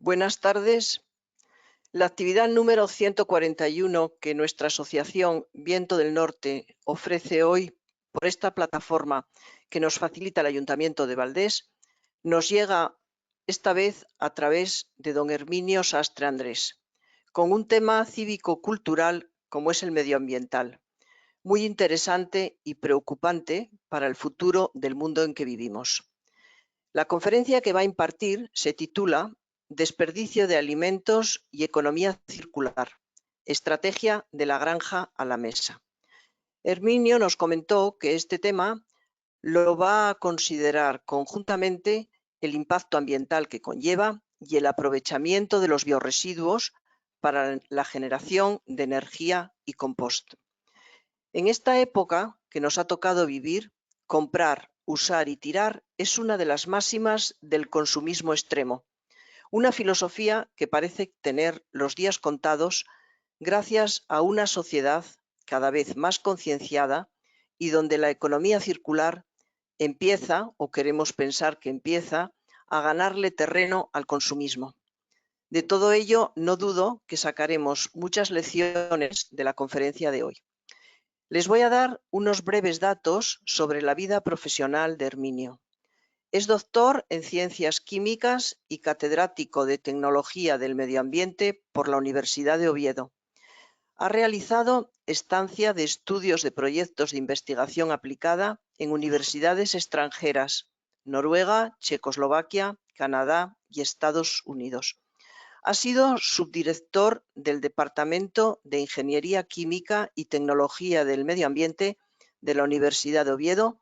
Buenas tardes. La actividad número 141 que nuestra asociación Viento del Norte ofrece hoy por esta plataforma que nos facilita el Ayuntamiento de Valdés nos llega esta vez a través de don Herminio Sastre Andrés, con un tema cívico-cultural como es el medioambiental, muy interesante y preocupante para el futuro del mundo en que vivimos. La conferencia que va a impartir se titula Desperdicio de alimentos y economía circular, estrategia de la granja a la mesa. Herminio nos comentó que este tema lo va a considerar conjuntamente el impacto ambiental que conlleva y el aprovechamiento de los biorresiduos para la generación de energía y compost. En esta época que nos ha tocado vivir, comprar, usar y tirar es una de las máximas del consumismo extremo, una filosofía que parece tener los días contados gracias a una sociedad cada vez más concienciada y donde la economía circular empieza, o queremos pensar que empieza, a ganarle terreno al consumismo. De todo ello, no dudo que sacaremos muchas lecciones de la conferencia de hoy. Les voy a dar unos breves datos sobre la vida profesional de Herminio. Es doctor en Ciencias Químicas y catedrático de Tecnología del Medio Ambiente por la Universidad de Oviedo. Ha realizado estancia de estudios de proyectos de investigación aplicada en universidades extranjeras, Noruega, Checoslovaquia, Canadá y Estados Unidos. Ha sido subdirector del Departamento de Ingeniería Química y Tecnología del Medio Ambiente de la Universidad de Oviedo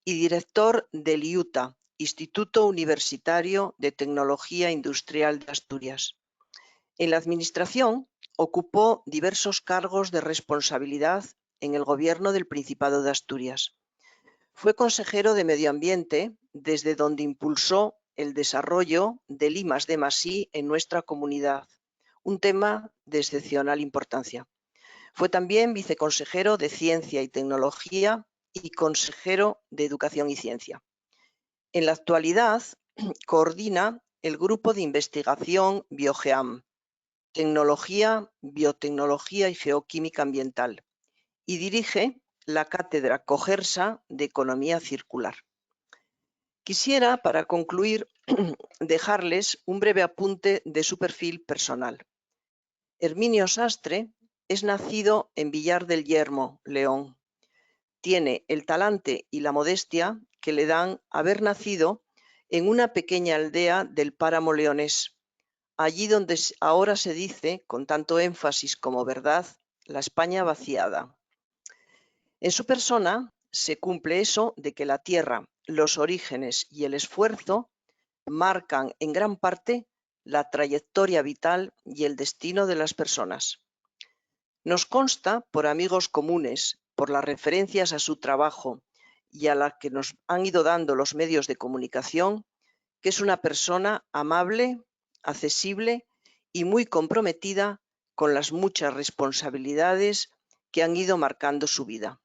y director del IUTA, Instituto Universitario de Tecnología Industrial de Asturias. En la Administración ocupó diversos cargos de responsabilidad en el Gobierno del Principado de Asturias. Fue consejero de Medio Ambiente, desde donde impulsó el desarrollo del I+D+I en nuestra comunidad, un tema de excepcional importancia. Fue también viceconsejero de Ciencia y Tecnología y consejero de Educación y Ciencia. En la actualidad, coordina el Grupo de Investigación BioGeam, Tecnología, Biotecnología y Geoquímica Ambiental, y dirige la Cátedra Cogersa de Economía Circular. Quisiera, para concluir, dejarles un breve apunte de su perfil personal. Herminio Sastre es nacido en Villar del Yermo, León. Tiene el talante y la modestia que le dan haber nacido en una pequeña aldea del páramo leonés, allí donde ahora se dice, con tanto énfasis como verdad, la España vaciada. En su persona se cumple eso de que la tierra, los orígenes y el esfuerzo marcan en gran parte la trayectoria vital y el destino de las personas. Nos consta, por amigos comunes, por las referencias a su trabajo y a la que nos han ido dando los medios de comunicación, que es una persona amable, accesible y muy comprometida con las muchas responsabilidades que han ido marcando su vida.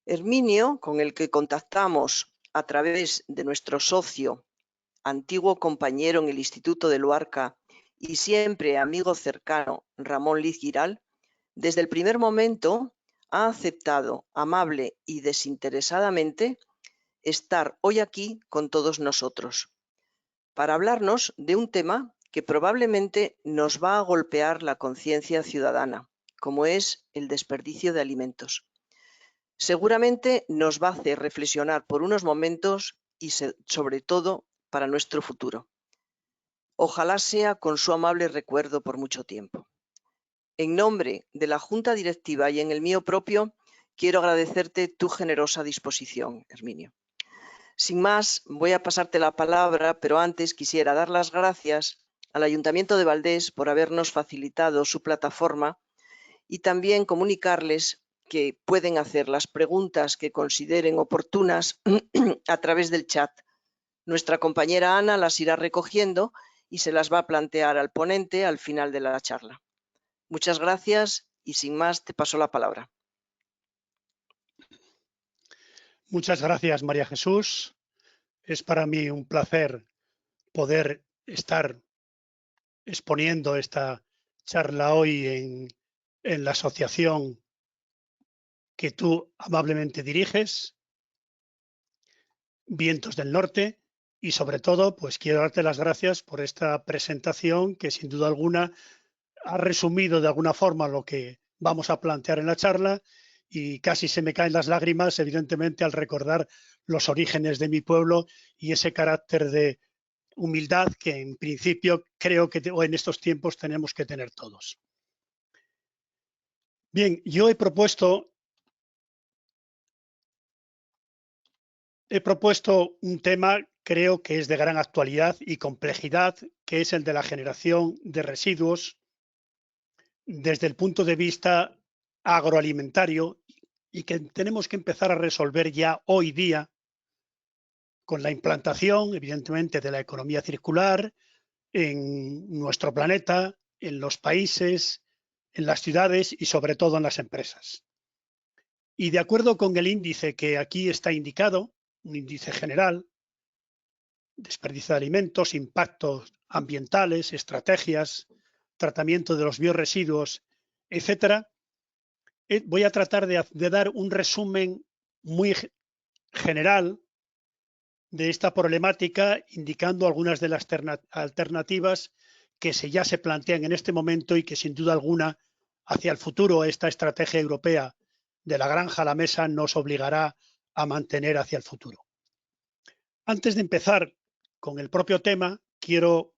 Herminio, con el que contactamos a través de nuestro socio, antiguo compañero en el Instituto de Luarca y siempre amigo cercano, Ramón Liz Giral, desde el primer momento ha aceptado amable y desinteresadamente estar hoy aquí con todos nosotros para hablarnos de un tema que probablemente nos va a golpear la conciencia ciudadana, como es el desperdicio de alimentos. Seguramente nos va a hacer reflexionar por unos momentos y sobre todo para nuestro futuro. Ojalá sea con su amable recuerdo por mucho tiempo. En nombre de la Junta Directiva y en el mío propio, quiero agradecerte tu generosa disposición, Herminio. Sin más, voy a pasarte la palabra, pero antes quisiera dar las gracias al Ayuntamiento de Valdés por habernos facilitado su plataforma y también comunicarles que pueden hacer las preguntas que consideren oportunas a través del chat. Nuestra compañera Ana las irá recogiendo y se las va a plantear al ponente al final de la charla. Muchas gracias y sin más te paso la palabra. Muchas gracias, María Jesús. Es para mí un placer poder estar exponiendo esta charla hoy en la asociación que tú amablemente diriges, Vientos del Norte, y sobre todo, pues quiero darte las gracias por esta presentación que sin duda alguna ha resumido de alguna forma lo que vamos a plantear en la charla y casi se me caen las lágrimas, evidentemente, al recordar los orígenes de mi pueblo y ese carácter de humildad que en principio creo que en estos tiempos tenemos que tener todos. Bien, yo he propuesto un tema, creo que es de gran actualidad y complejidad, que es el de la generación de residuos desde el punto de vista agroalimentario y que tenemos que empezar a resolver ya hoy día con la implantación, evidentemente, de la economía circular en nuestro planeta, en los países, en las ciudades y sobre todo en las empresas. Y de acuerdo con el índice que aquí está indicado, un índice general, desperdicio de alimentos, impactos ambientales, estrategias, tratamiento de los biorresiduos, etcétera, voy a tratar de dar un resumen muy general de esta problemática, indicando algunas de las alternativas que ya se plantean en este momento y que sin duda alguna hacia el futuro esta estrategia europea de la granja a la mesa nos obligará a mantener hacia el futuro. Antes de empezar con el propio tema, quiero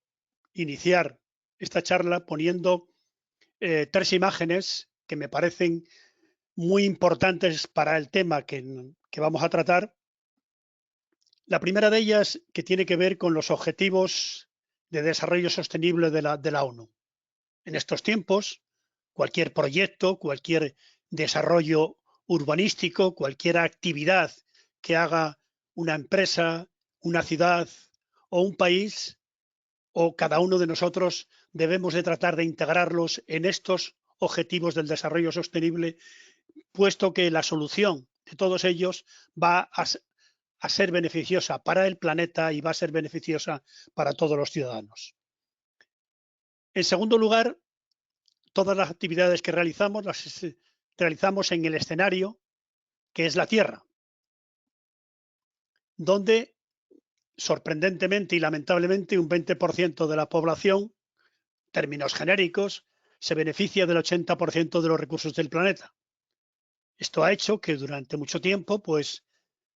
iniciar esta charla poniendo 3 imágenes que me parecen muy importantes para el tema que vamos a tratar. La primera de ellas, que tiene que ver con los objetivos de desarrollo sostenible de la ONU. En estos tiempos, cualquier proyecto, cualquier desarrollo urbanístico, cualquier actividad que haga una empresa, una ciudad o un país, o cada uno de nosotros, debemos de tratar de integrarlos en estos objetivos del desarrollo sostenible, puesto que la solución de todos ellos va a ser beneficiosa para el planeta y va a ser beneficiosa para todos los ciudadanos. En segundo lugar, todas las actividades que realizamos las realizamos en el escenario que es la Tierra, donde sorprendentemente y lamentablemente un 20% de la población, términos genéricos, se beneficia del 80% de los recursos del planeta. Esto ha hecho que durante mucho tiempo pues,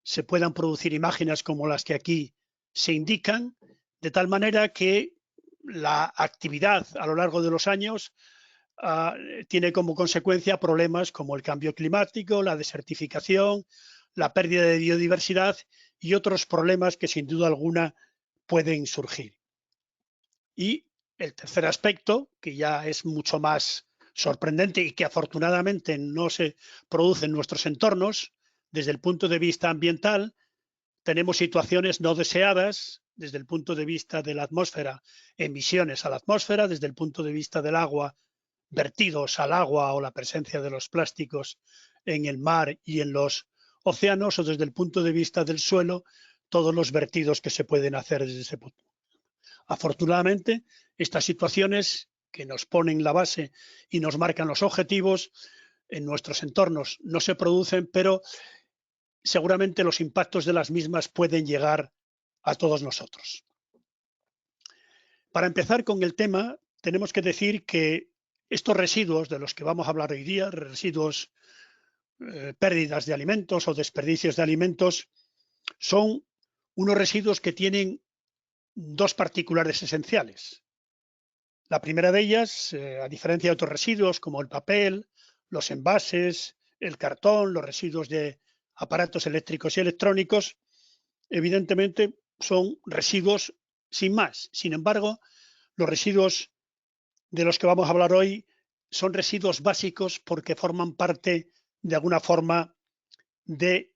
se puedan producir imágenes como las que aquí se indican, de tal manera que la actividad a lo largo de los años tiene como consecuencia problemas como el cambio climático, la desertificación, la pérdida de biodiversidad y otros problemas que sin duda alguna pueden surgir. Y el tercer aspecto, que ya es mucho más sorprendente y que afortunadamente no se produce en nuestros entornos, desde el punto de vista ambiental, tenemos situaciones no deseadas desde el punto de vista de la atmósfera, emisiones a la atmósfera, desde el punto de vista del agua, vertidos al agua o la presencia de los plásticos en el mar y en los océanos, o desde el punto de vista del suelo, todos los vertidos que se pueden hacer desde ese punto. Afortunadamente, estas situaciones que nos ponen la base y nos marcan los objetivos en nuestros entornos no se producen, pero seguramente los impactos de las mismas pueden llegar a todos nosotros. Para empezar con el tema, tenemos que decir que estos residuos de los que vamos a hablar hoy día, residuos, pérdidas de alimentos o desperdicios de alimentos, son unos residuos que tienen dos particulares esenciales. La primera de ellas, a diferencia de otros residuos como el papel, los envases, el cartón, los residuos de aparatos eléctricos y electrónicos, evidentemente son residuos sin más. Sin embargo, los residuos de los que vamos a hablar hoy son residuos básicos porque forman parte, de alguna forma, de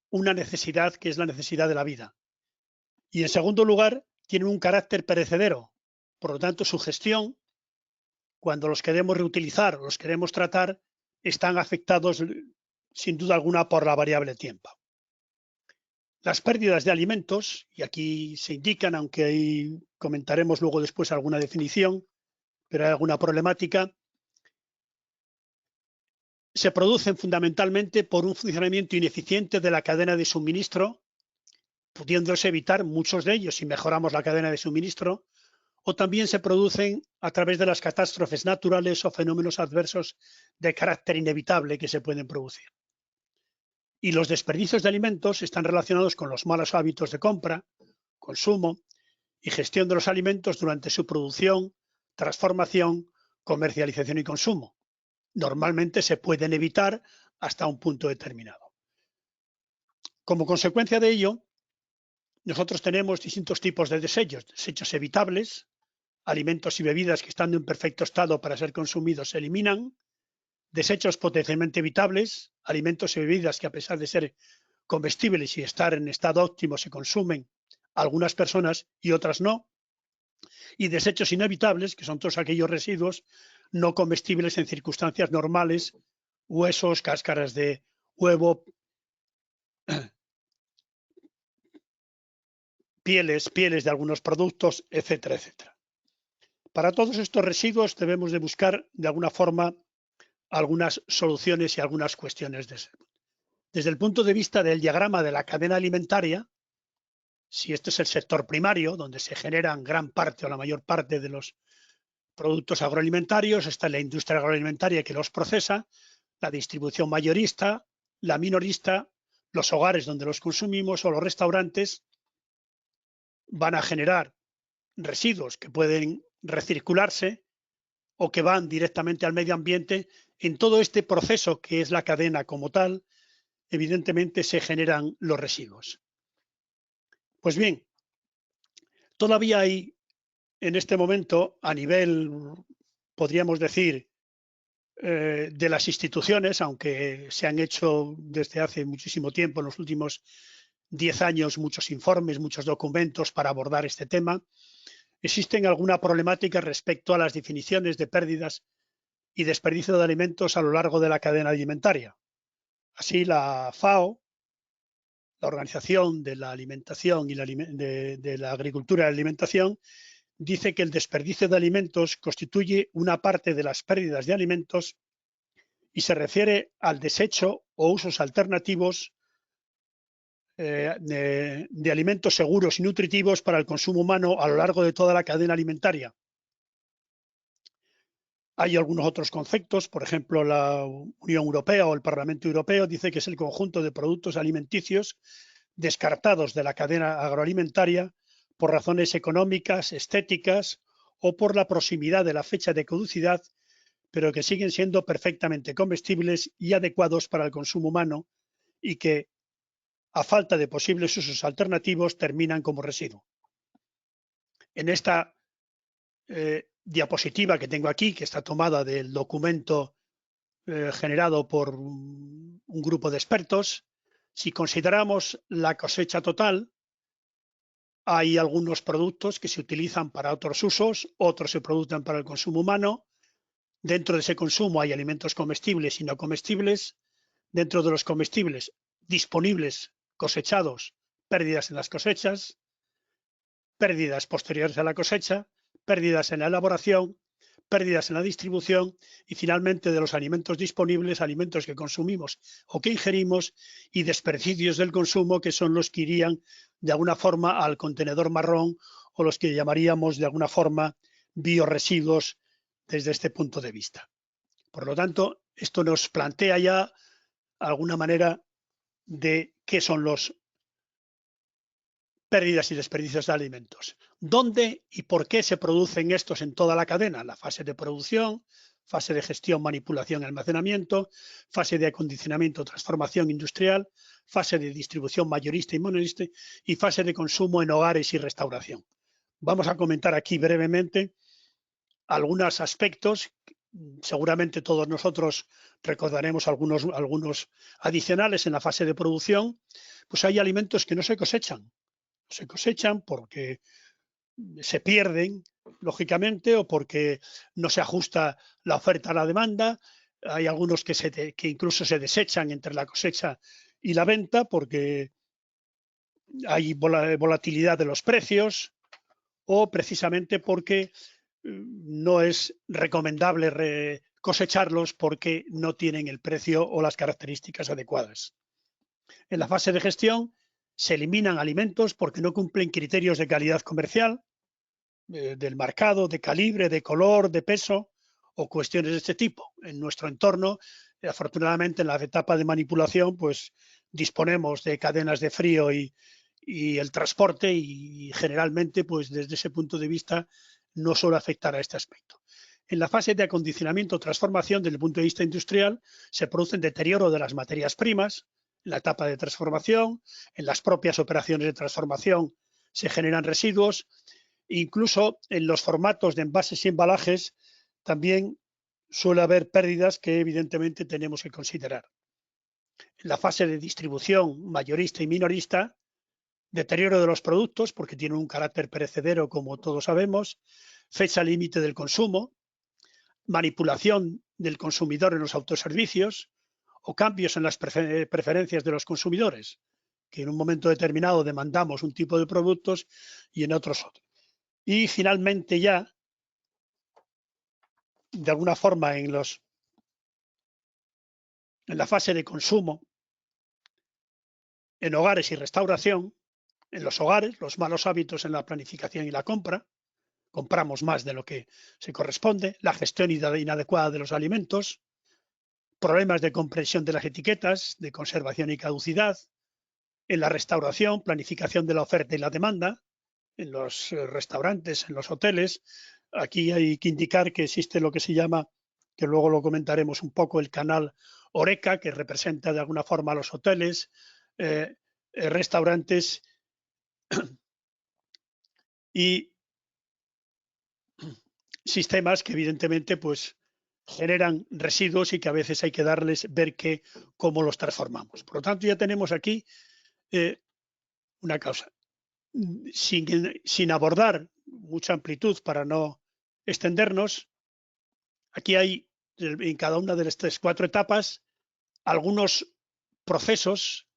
una necesidad que es la necesidad de la vida. Y en segundo lugar, tienen un carácter perecedero. Por lo tanto, su gestión, cuando los queremos reutilizar o los queremos tratar, están afectados sin duda alguna por la variable tiempo. Las pérdidas de alimentos, y aquí se indican, aunque ahí comentaremos luego después alguna definición, pero hay alguna problemática, se producen fundamentalmente por un funcionamiento ineficiente de la cadena de suministro, pudiéndose evitar muchos de ellos si mejoramos la cadena de suministro, o también se producen a través de las catástrofes naturales o fenómenos adversos de carácter inevitable que se pueden producir. Y los desperdicios de alimentos están relacionados con los malos hábitos de compra, consumo y gestión de los alimentos durante su producción, transformación, comercialización y consumo. Normalmente se pueden evitar hasta un punto determinado. Como consecuencia de ello, nosotros tenemos distintos tipos de desechos. Desechos evitables, alimentos y bebidas que estando en perfecto estado para ser consumidos se eliminan. Desechos potencialmente evitables, alimentos y bebidas que a pesar de ser comestibles y estar en estado óptimo se consumen algunas personas y otras no. Y desechos inevitables, que son todos aquellos residuos no comestibles en circunstancias normales, huesos, cáscaras de huevo, pieles de algunos productos, etcétera, etcétera. Para todos estos residuos debemos de buscar de alguna forma algunas soluciones y algunas cuestiones. Desde el punto de vista del diagrama de la cadena alimentaria, si este es el sector primario, donde se generan gran parte o la mayor parte de los productos agroalimentarios, está la industria agroalimentaria que los procesa, la distribución mayorista, la minorista, los hogares donde los consumimos o los restaurantes van a generar residuos que pueden recircularse o que van directamente al medio ambiente. En todo este proceso que es la cadena como tal, evidentemente se generan los residuos. Pues bien, todavía hay en este momento a nivel, podríamos decir, de las instituciones, aunque se han hecho desde hace muchísimo tiempo, en los últimos 10 años, muchos informes, muchos documentos para abordar este tema, existen alguna problemática respecto a las definiciones de pérdidas y desperdicio de alimentos a lo largo de la cadena alimentaria. Así, la FAO, la Organización de la Alimentación y de la Agricultura y la Alimentación, dice que el desperdicio de alimentos constituye una parte de las pérdidas de alimentos y se refiere al desecho o usos alternativos de alimentos seguros y nutritivos para el consumo humano a lo largo de toda la cadena alimentaria. Hay algunos otros conceptos, por ejemplo, la Unión Europea o el Parlamento Europeo dice que es el conjunto de productos alimenticios descartados de la cadena agroalimentaria por razones económicas, estéticas o por la proximidad de la fecha de caducidad, pero que siguen siendo perfectamente comestibles y adecuados para el consumo humano y que, a falta de posibles usos alternativos, terminan como residuo. En esta diapositiva que tengo aquí, que está tomada del documento generado por un grupo de expertos, si consideramos la cosecha total, hay algunos productos que se utilizan para otros usos, otros se producen para el consumo humano. Dentro de ese consumo hay alimentos comestibles y no comestibles. Dentro de los comestibles disponibles, cosechados, pérdidas en las cosechas, pérdidas posteriores a la cosecha, pérdidas en la elaboración, pérdidas en la distribución y finalmente de los alimentos disponibles, alimentos que consumimos o que ingerimos y desperdicios del consumo que son los que irían de alguna forma al contenedor marrón o los que llamaríamos de alguna forma biorresiduos desde este punto de vista. Por lo tanto, esto nos plantea ya alguna manera de qué son los pérdidas y desperdicios de alimentos. ¿Dónde y por qué se producen estos en toda la cadena? La fase de producción, fase de gestión, manipulación y almacenamiento, fase de acondicionamiento, transformación industrial, fase de distribución mayorista y minorista y fase de consumo en hogares y restauración. Vamos a comentar aquí brevemente algunos aspectos. Seguramente todos nosotros recordaremos algunos adicionales. En la fase de producción, pues hay alimentos que no se cosechan. Se cosechan porque se pierden, lógicamente, o porque no se ajusta la oferta a la demanda. Hay algunos que incluso se desechan entre la cosecha y la venta porque hay volatilidad de los precios o precisamente porque no es recomendable cosecharlos porque no tienen el precio o las características adecuadas. En la fase de gestión se eliminan alimentos porque no cumplen criterios de calidad comercial, del marcado, de calibre, de color, de peso o cuestiones de este tipo. En nuestro entorno, afortunadamente en la etapa de manipulación, pues disponemos de cadenas de frío y el transporte y generalmente, pues desde ese punto de vista, no suele afectar a este aspecto. En la fase de acondicionamiento o transformación, desde el punto de vista industrial, se produce un deterioro de las materias primas. En la etapa de transformación, en las propias operaciones de transformación se generan residuos. Incluso en los formatos de envases y embalajes también suele haber pérdidas que evidentemente tenemos que considerar. En la fase de distribución mayorista y minorista, deterioro de los productos porque tienen un carácter perecedero, como todos sabemos, fecha límite del consumo, manipulación del consumidor en los autoservicios o cambios en las preferencias de los consumidores, que en un momento determinado demandamos un tipo de productos y en otros otros. Y finalmente ya, de alguna forma, en la fase de consumo, en hogares y restauración, en los hogares, los malos hábitos en la planificación y la compra, compramos más de lo que se corresponde, la gestión inadecuada de los alimentos, problemas de comprensión de las etiquetas, de conservación y caducidad, en la restauración, planificación de la oferta y la demanda, en los restaurantes, en los hoteles. Aquí hay que indicar que existe lo que se llama, que luego lo comentaremos un poco, el canal Horeca, que representa de alguna forma a los hoteles, restaurantes y sistemas que evidentemente pues generan residuos y que a veces hay que ver cómo los transformamos. Por lo tanto, ya tenemos aquí una causa. Sin abordar mucha amplitud para no extendernos, aquí hay en cada una de estas 4 etapas algunos procesos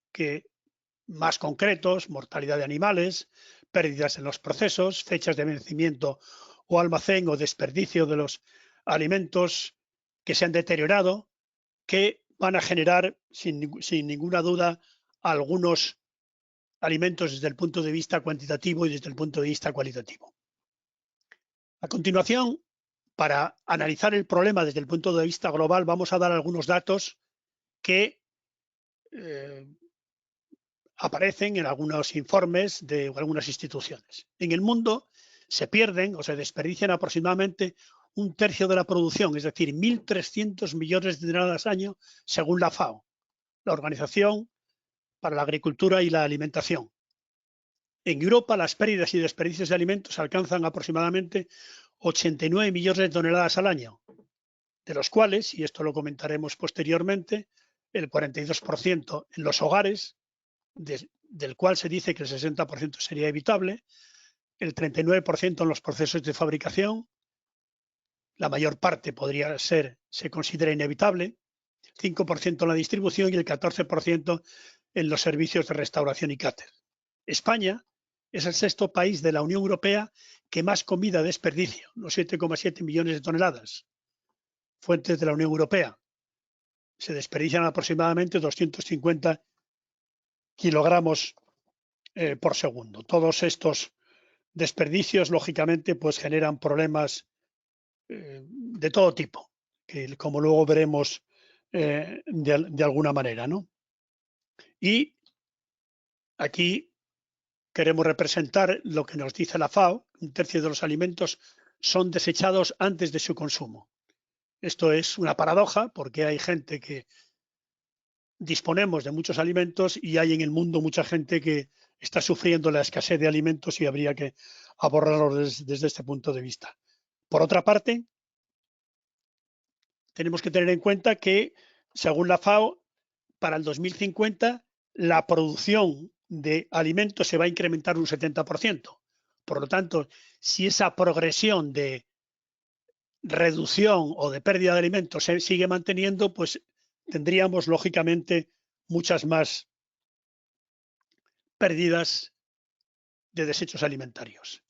más concretos, mortalidad de animales, pérdidas en los procesos, fechas de vencimiento o almacén o desperdicio de los alimentos que se han deteriorado, que van a generar sin ninguna duda algunos alimentos desde el punto de vista cuantitativo y desde el punto de vista cualitativo. A continuación, para analizar el problema desde el punto de vista global, vamos a dar algunos datos que aparecen en algunos informes de algunas instituciones. En el mundo se pierden o se desperdician aproximadamente 1/3 de la producción, es decir, 1.300 millones de toneladas al año, según la FAO, la Organización para la Agricultura y la Alimentación. En Europa, las pérdidas y desperdicios de alimentos alcanzan aproximadamente 89 millones de toneladas al año, de los cuales, y esto lo comentaremos posteriormente, el 42% en los hogares, del cual se dice que el 60% sería evitable, el 39% en los procesos de fabricación, la mayor parte se considera inevitable, 5% en la distribución y el 14% en los servicios de restauración y cáter. España es el 6º país de la Unión Europea que más comida desperdicia, los 7,7 millones de toneladas. Fuentes de la Unión Europea. Se desperdician aproximadamente 250 kilogramos por segundo. Todos estos desperdicios, lógicamente, pues generan problemas de todo tipo, que como luego veremos de alguna manera, ¿no? Y aquí queremos representar lo que nos dice la FAO: 1/3 de los alimentos son desechados antes de su consumo. Esto es una paradoja porque hay gente que disponemos de muchos alimentos y hay en el mundo mucha gente que está sufriendo la escasez de alimentos y habría que abordarlo desde este punto de vista. Por otra parte, tenemos que tener en cuenta que, según la FAO, para el 2050 la producción de alimentos se va a incrementar un 70%. Por lo tanto, si esa progresión de reducción o de pérdida de alimentos se sigue manteniendo, pues tendríamos lógicamente muchas más pérdidas de desechos alimentarios.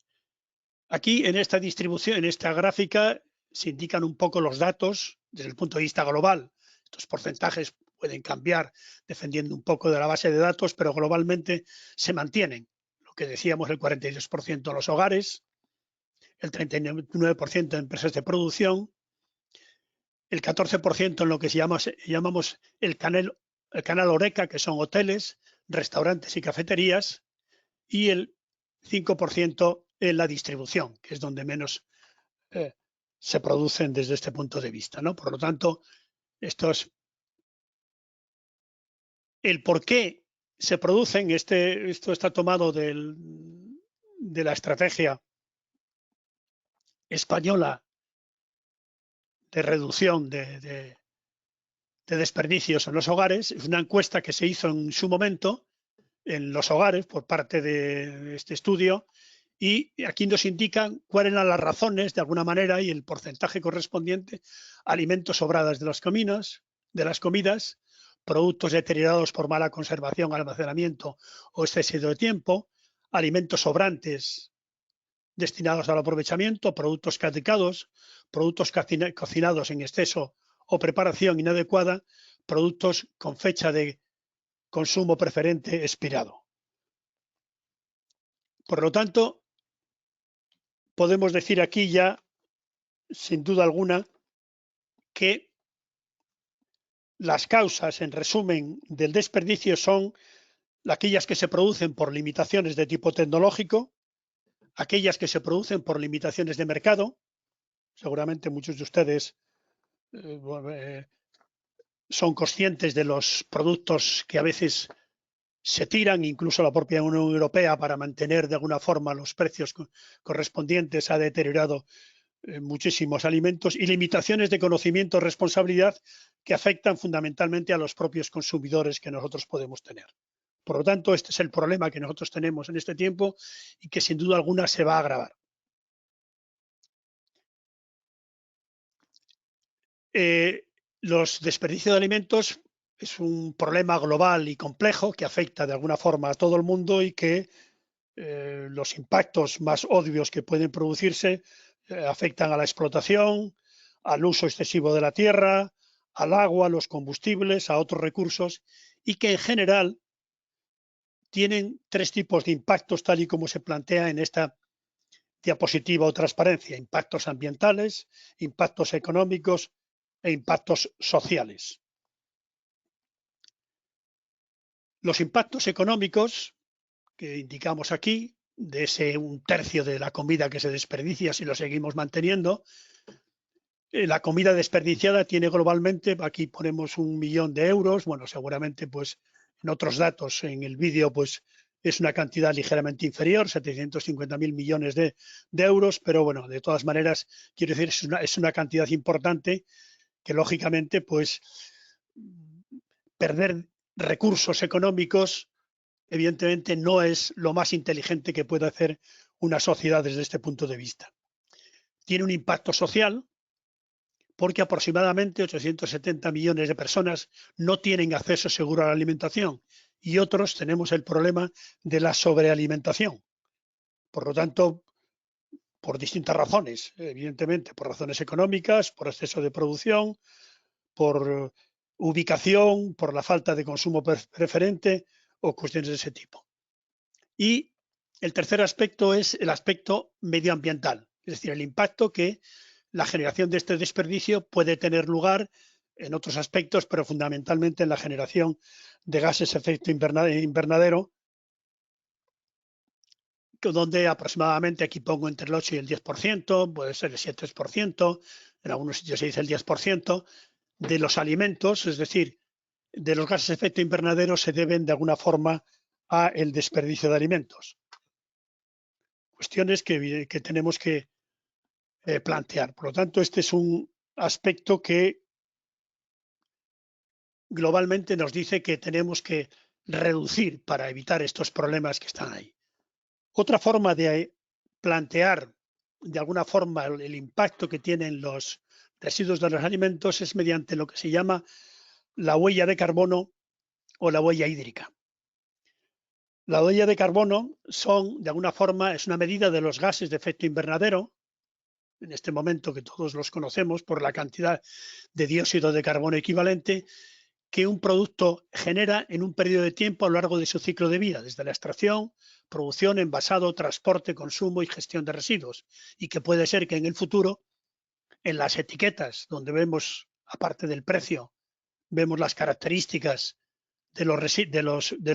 Aquí en esta distribución, en esta gráfica, se indican un poco los datos desde el punto de vista global. Estos porcentajes pueden cambiar dependiendo un poco de la base de datos, pero globalmente se mantienen. Lo que decíamos, el 42% en los hogares, el 39% en empresas de producción, el 14% en lo que llamamos el canal Horeca, que son hoteles, restaurantes y cafeterías, y el 5% en la distribución, que es donde menos se producen desde este punto de vista, ¿no? Por lo tanto, el por qué se producen, esto está tomado de la estrategia española de reducción de desperdicios en los hogares. Es una encuesta que se hizo en su momento en los hogares por parte de este estudio, y aquí nos indican cuáles eran las razones, de alguna manera, y el porcentaje correspondiente: alimentos sobrados de las comidas, productos deteriorados por mala conservación, almacenamiento o exceso de tiempo, alimentos sobrantes destinados al aprovechamiento, productos caducados, productos cocinados en exceso o preparación inadecuada, productos con fecha de consumo preferente expirado. Por lo tanto, podemos decir aquí ya, sin duda alguna, que las causas, en resumen, del desperdicio son aquellas que se producen por limitaciones de tipo tecnológico, aquellas que se producen por limitaciones de mercado. Seguramente muchos de ustedes son conscientes de los productos que a veces se tiran, incluso la propia Unión Europea, para mantener de alguna forma los precios correspondientes, ha deteriorado muchísimos alimentos, y limitaciones de conocimiento y responsabilidad que afectan fundamentalmente a los propios consumidores que nosotros podemos tener. Por lo tanto, este es el problema que nosotros tenemos en este tiempo y que sin duda alguna se va a agravar. Los desperdicios de alimentos es un problema global y complejo que afecta de alguna forma a todo el mundo, y que los impactos más obvios que pueden producirse afectan a la explotación, al uso excesivo de la tierra, al agua, a los combustibles, a otros recursos, y que en general tienen tres tipos de impactos, tal y como se plantea en esta diapositiva o transparencia: impactos ambientales, impactos económicos e impactos sociales. Los impactos económicos que indicamos aquí, de ese 1/3 de la comida que se desperdicia si lo seguimos manteniendo, la comida desperdiciada tiene globalmente, aquí ponemos 1 millón de euros, bueno, seguramente pues en otros datos en el vídeo pues es una cantidad ligeramente inferior, 750.000 millones de euros, pero bueno, de todas maneras, quiero decir, es una cantidad importante que lógicamente pues perder recursos económicos evidentemente no es lo más inteligente que puede hacer una sociedad desde este punto de vista. Tiene un impacto social porque aproximadamente 870 millones de personas no tienen acceso seguro a la alimentación, y otros tenemos el problema de la sobrealimentación. Por lo tanto, por distintas razones, evidentemente por razones económicas, por exceso de producción, por ubicación, por la falta de consumo preferente o cuestiones de ese tipo. Y el tercer aspecto es el aspecto medioambiental, es decir, el impacto que la generación de este desperdicio puede tener lugar en otros aspectos, pero fundamentalmente en la generación de gases de efecto invernadero, donde aproximadamente, aquí pongo entre el 8 y el 10%, puede ser el 7%, en algunos sitios se dice el 10%, de los alimentos, es decir, de los gases de efecto invernadero, se deben de alguna forma a el desperdicio de alimentos. Cuestiones que tenemos que plantear. Por lo tanto, este es un aspecto que globalmente nos dice que tenemos que reducir para evitar estos problemas que están ahí. Otra forma de plantear de alguna forma el impacto que tienen los residuos de los alimentos es mediante lo que se llama la huella de carbono o la huella hídrica. La huella de carbono de alguna forma, es una medida de los gases de efecto invernadero, en este momento que todos los conocemos por la cantidad de dióxido de carbono equivalente que un producto genera en un periodo de tiempo a lo largo de su ciclo de vida, desde la extracción, producción, envasado, transporte, consumo y gestión de residuos. Y que puede ser que en el futuro, en las etiquetas, donde vemos, aparte del precio, vemos las características de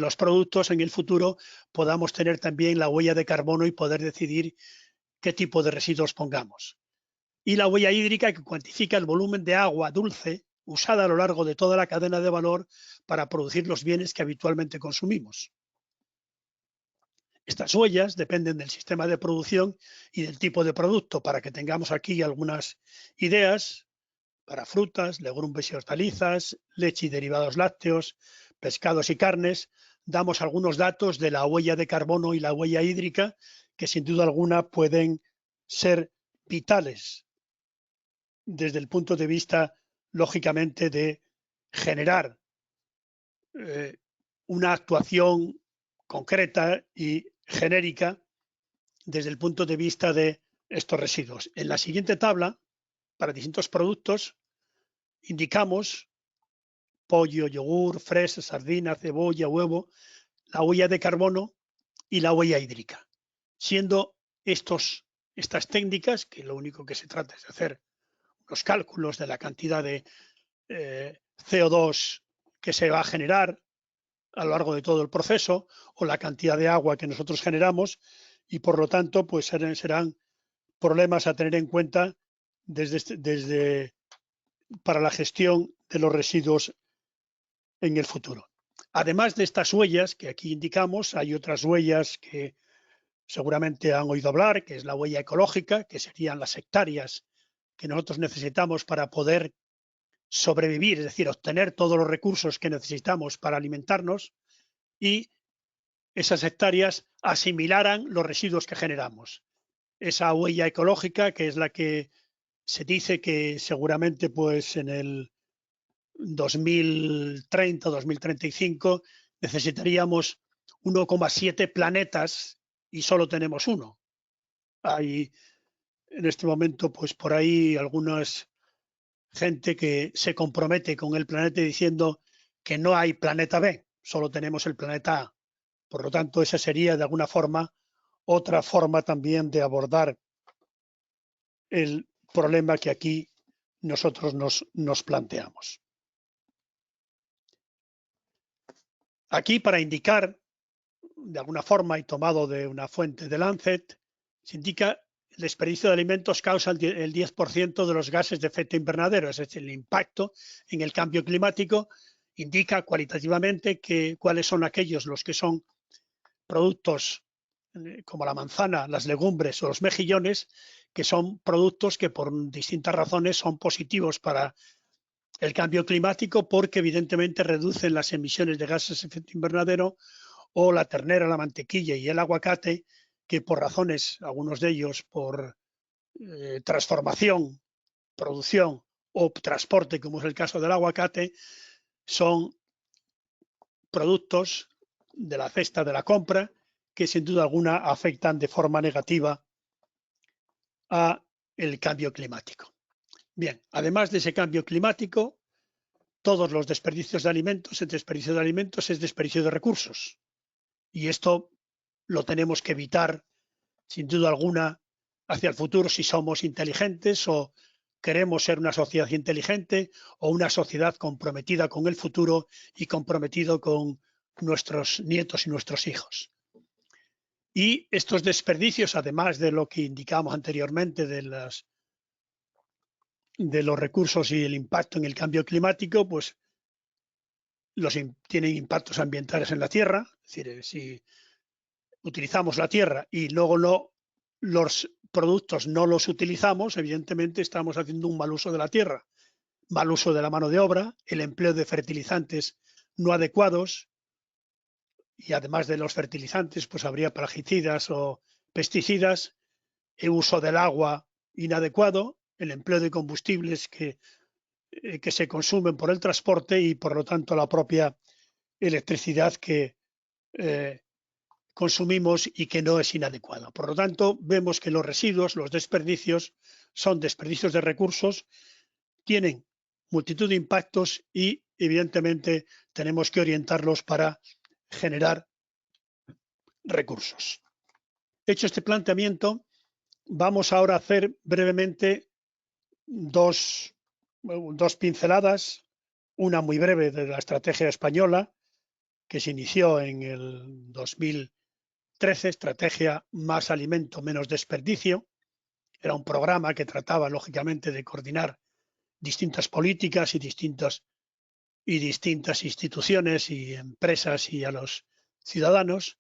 los productos, en el futuro podamos tener también la huella de carbono y poder decidir qué tipo de residuos pongamos. Y la huella hídrica, que cuantifica el volumen de agua dulce usada a lo largo de toda la cadena de valor para producir los bienes que habitualmente consumimos. Estas huellas dependen del sistema de producción y del tipo de producto, para que tengamos aquí algunas ideas. Para frutas, legumbres y hortalizas, leche y derivados lácteos, pescados y carnes, damos algunos datos de la huella de carbono y la huella hídrica, que sin duda alguna pueden ser vitales desde el punto de vista, lógicamente, de generar una actuación concreta y genérica desde el punto de vista de estos residuos. En la siguiente tabla, para distintos productos, indicamos pollo, yogur, fresa, sardina, cebolla, huevo, la huella de carbono y la huella hídrica. Siendo estas técnicas, que lo único que se trata es de hacer los cálculos de la cantidad de CO2 que se va a generar a lo largo de todo el proceso, o la cantidad de agua que nosotros generamos, y por lo tanto pues serán problemas a tener en cuenta para la gestión de los residuos en el futuro. Además de estas huellas que aquí indicamos, hay otras huellas que seguramente han oído hablar, que es la huella ecológica, que serían las hectáreas que nosotros necesitamos para poder sobrevivir, es decir, obtener todos los recursos que necesitamos para alimentarnos, y esas hectáreas asimilaran los residuos que generamos. Esa huella ecológica, que es la que se dice que seguramente pues en el 2030, 2035 necesitaríamos 1,7 planetas y solo tenemos uno. Hay en este momento pues por ahí algunas gente que se compromete con el planeta diciendo que no hay planeta B, solo tenemos el planeta A. Por lo tanto, esa sería de alguna forma otra forma también de abordar el problema que aquí nosotros nos planteamos. Aquí, para indicar de alguna forma y tomado de una fuente de Lancet, se indica el desperdicio de alimentos causa el 10% de los gases de efecto invernadero, es decir, el impacto en el cambio climático. Indica cualitativamente cuáles son aquellos los que son productos como la manzana, las legumbres o los mejillones, que son productos que por distintas razones son positivos para el cambio climático, porque evidentemente reducen las emisiones de gases de efecto invernadero, o la ternera, la mantequilla y el aguacate, que por razones, algunos de ellos por transformación, producción o transporte, como es el caso del aguacate, son productos de la cesta de la compra que sin duda alguna afectan de forma negativa a el cambio climático. Bien, además de ese cambio climático, todos los desperdicios de alimentos, el desperdicio de alimentos es desperdicio de recursos. Y esto lo tenemos que evitar, sin duda alguna, hacia el futuro, si somos inteligentes o queremos ser una sociedad inteligente o una sociedad comprometida con el futuro y comprometido con nuestros nietos y nuestros hijos. Y estos desperdicios, además de lo que indicamos anteriormente de los recursos y el impacto en el cambio climático, pues tienen impactos ambientales en la tierra. Es decir, si utilizamos la tierra y luego los productos no los utilizamos, evidentemente estamos haciendo un mal uso de la tierra, mal uso de la mano de obra, el empleo de fertilizantes no adecuados, y además de los fertilizantes, pues habría plaguicidas o pesticidas, el uso del agua inadecuado, el empleo de combustibles que se consumen por el transporte y por lo tanto la propia electricidad que consumimos y que no es inadecuada. Por lo tanto, vemos que los residuos, los desperdicios, son desperdicios de recursos, tienen multitud de impactos y, evidentemente, tenemos que orientarlos para generar recursos. Hecho este planteamiento, vamos ahora a hacer brevemente dos pinceladas, una muy breve de la estrategia española, que se inició en el 2013, estrategia Más Alimento, Menos Desperdicio. Era un programa que trataba, lógicamente, de coordinar distintas políticas y distintas instituciones y empresas y a los ciudadanos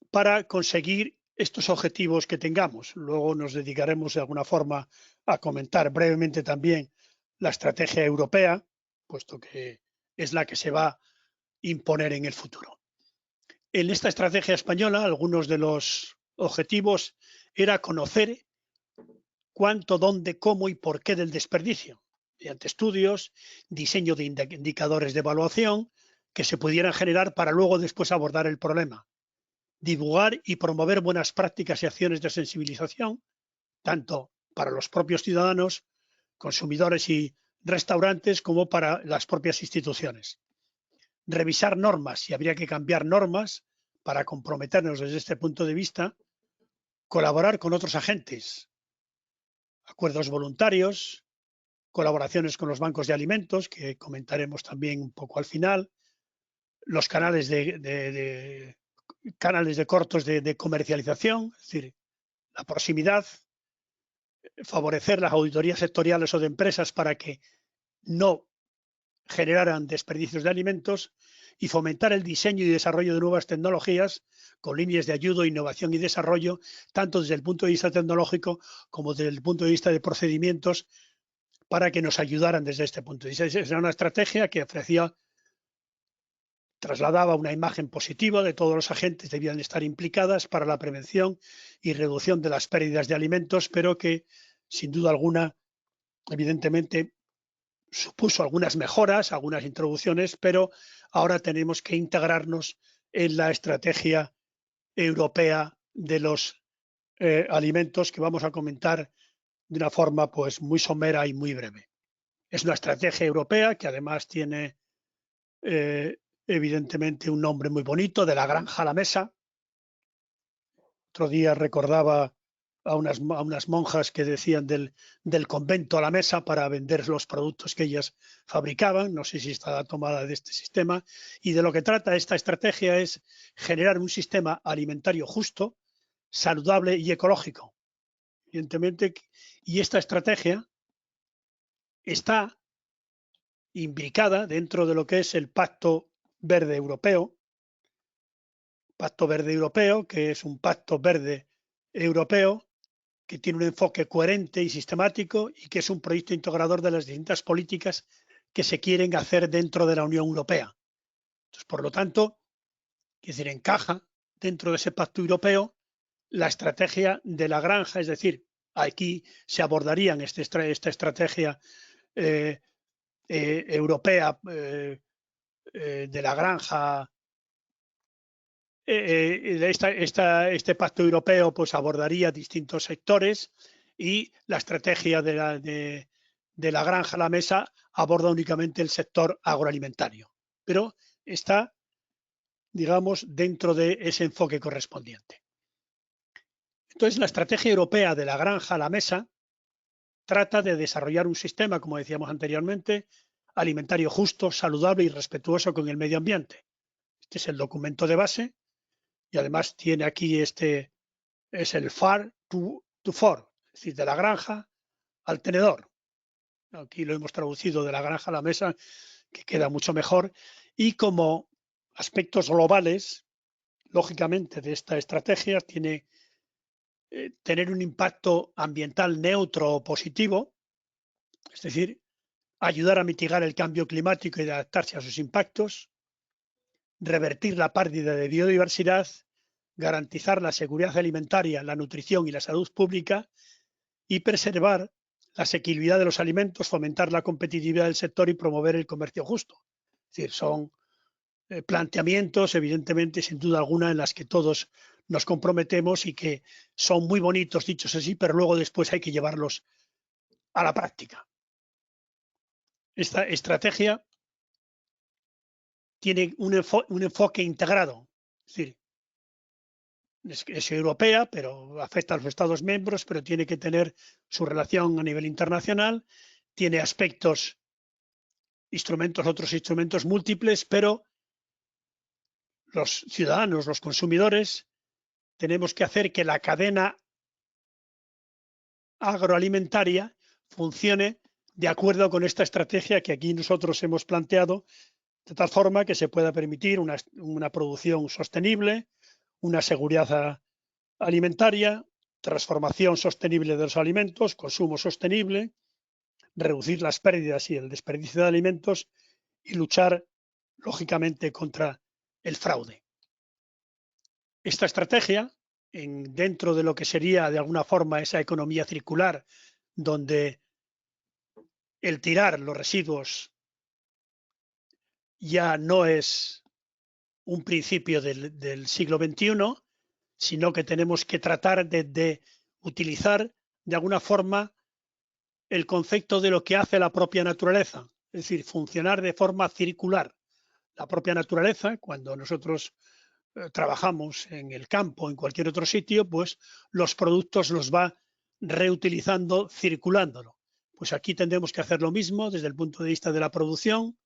para conseguir estos objetivos que tengamos. Luego nos dedicaremos de alguna forma a comentar brevemente también la estrategia europea, puesto que es la que se va a imponer en el futuro. En esta estrategia española, algunos de los objetivos era conocer cuánto, dónde, cómo y por qué del desperdicio, mediante estudios, diseño de indicadores de evaluación que se pudieran generar para luego después abordar el problema. Divulgar y promover buenas prácticas y acciones de sensibilización, tanto para los propios ciudadanos, consumidores y restaurantes, como para las propias instituciones. Revisar normas, si habría que cambiar normas para comprometernos desde este punto de vista. Colaborar con otros agentes, acuerdos voluntarios, colaboraciones con los bancos de alimentos, que comentaremos también un poco al final, los canales de cortos de comercialización, es decir, la proximidad, favorecer las auditorías sectoriales o de empresas para que no generaran desperdicios de alimentos y fomentar el diseño y desarrollo de nuevas tecnologías con líneas de ayuda, innovación y desarrollo, tanto desde el punto de vista tecnológico como desde el punto de vista de procedimientos, para que nos ayudaran desde este punto de vista. Era una estrategia que trasladaba una imagen positiva de todos los agentes que debían estar implicadas para la prevención y reducción de las pérdidas de alimentos, pero que, sin duda alguna, evidentemente, supuso algunas mejoras, algunas introducciones, pero ahora tenemos que integrarnos en la estrategia europea de los alimentos, que vamos a comentar de una forma pues muy somera y muy breve. Es una estrategia europea que además tiene evidentemente un nombre muy bonito, de la granja a la mesa. Otro día recordaba a unas monjas que decían del convento a la mesa para vender los productos que ellas fabricaban. No sé si está tomada de este sistema. Y de lo que trata esta estrategia es generar un sistema alimentario justo, saludable y ecológico. Evidentemente, y esta estrategia está imbricada dentro de lo que es el Pacto Verde Europeo. Pacto Verde Europeo, que es un pacto verde europeo que tiene un enfoque coherente y sistemático y que es un proyecto integrador de las distintas políticas que se quieren hacer dentro de la Unión Europea. Entonces, por lo tanto, es decir, encaja dentro de ese pacto europeo la estrategia de la granja, es decir, aquí se abordarían esta estrategia europea de la granja. Este pacto europeo pues abordaría distintos sectores y la estrategia de la granja a la mesa aborda únicamente el sector agroalimentario, pero está, digamos, dentro de ese enfoque correspondiente. Entonces, la estrategia europea de la granja a la mesa trata de desarrollar un sistema, como decíamos anteriormente, alimentario justo, saludable y respetuoso con el medio ambiente. Este es el documento de base. Y además tiene aquí es el farm to fork, es decir, de la granja al tenedor. Aquí lo hemos traducido de la granja a la mesa, que queda mucho mejor. Y como aspectos globales, lógicamente, de esta estrategia tiene tener un impacto ambiental neutro o positivo, es decir, ayudar a mitigar el cambio climático y adaptarse a sus impactos, revertir la pérdida de biodiversidad, garantizar la seguridad alimentaria, la nutrición y la salud pública y preservar la asequibilidad de los alimentos, fomentar la competitividad del sector y promover el comercio justo. Es decir, son planteamientos, evidentemente, sin duda alguna, en las que todos nos comprometemos y que son muy bonitos dichos así, pero luego después hay que llevarlos a la práctica. Esta estrategia tiene un enfoque integrado, es decir, es europea, pero afecta a los Estados miembros, pero tiene que tener su relación a nivel internacional, tiene aspectos, otros instrumentos múltiples, pero los ciudadanos, los consumidores, tenemos que hacer que la cadena agroalimentaria funcione de acuerdo con esta estrategia que aquí nosotros hemos planteado, de tal forma que se pueda permitir una producción sostenible, una seguridad alimentaria, transformación sostenible de los alimentos, consumo sostenible, reducir las pérdidas y el desperdicio de alimentos y luchar, lógicamente, contra el fraude. Esta estrategia, dentro de lo que sería de alguna forma esa economía circular, donde el tirar los residuos ya no es un principio del siglo XXI, sino que tenemos que tratar de utilizar de alguna forma el concepto de lo que hace la propia naturaleza, es decir, funcionar de forma circular. La propia naturaleza, cuando nosotros trabajamos en el campo, en cualquier otro sitio, pues los productos los va reutilizando, circulándolo. Pues aquí tendremos que hacer lo mismo desde el punto de vista de la producción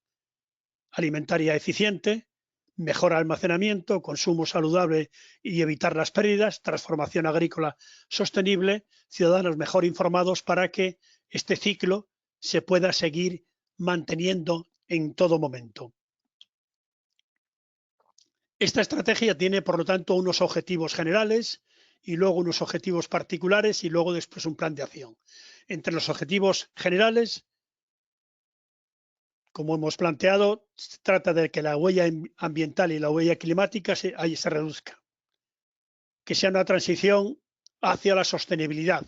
alimentaria eficiente, mejor almacenamiento, consumo saludable y evitar las pérdidas, transformación agrícola sostenible, ciudadanos mejor informados para que este ciclo se pueda seguir manteniendo en todo momento. Esta estrategia tiene, por lo tanto, unos objetivos generales y luego unos objetivos particulares y luego después un plan de acción. Entre los objetivos generales, como hemos planteado, se trata de que la huella ambiental y la huella climática se reduzca, que sea una transición hacia la sostenibilidad,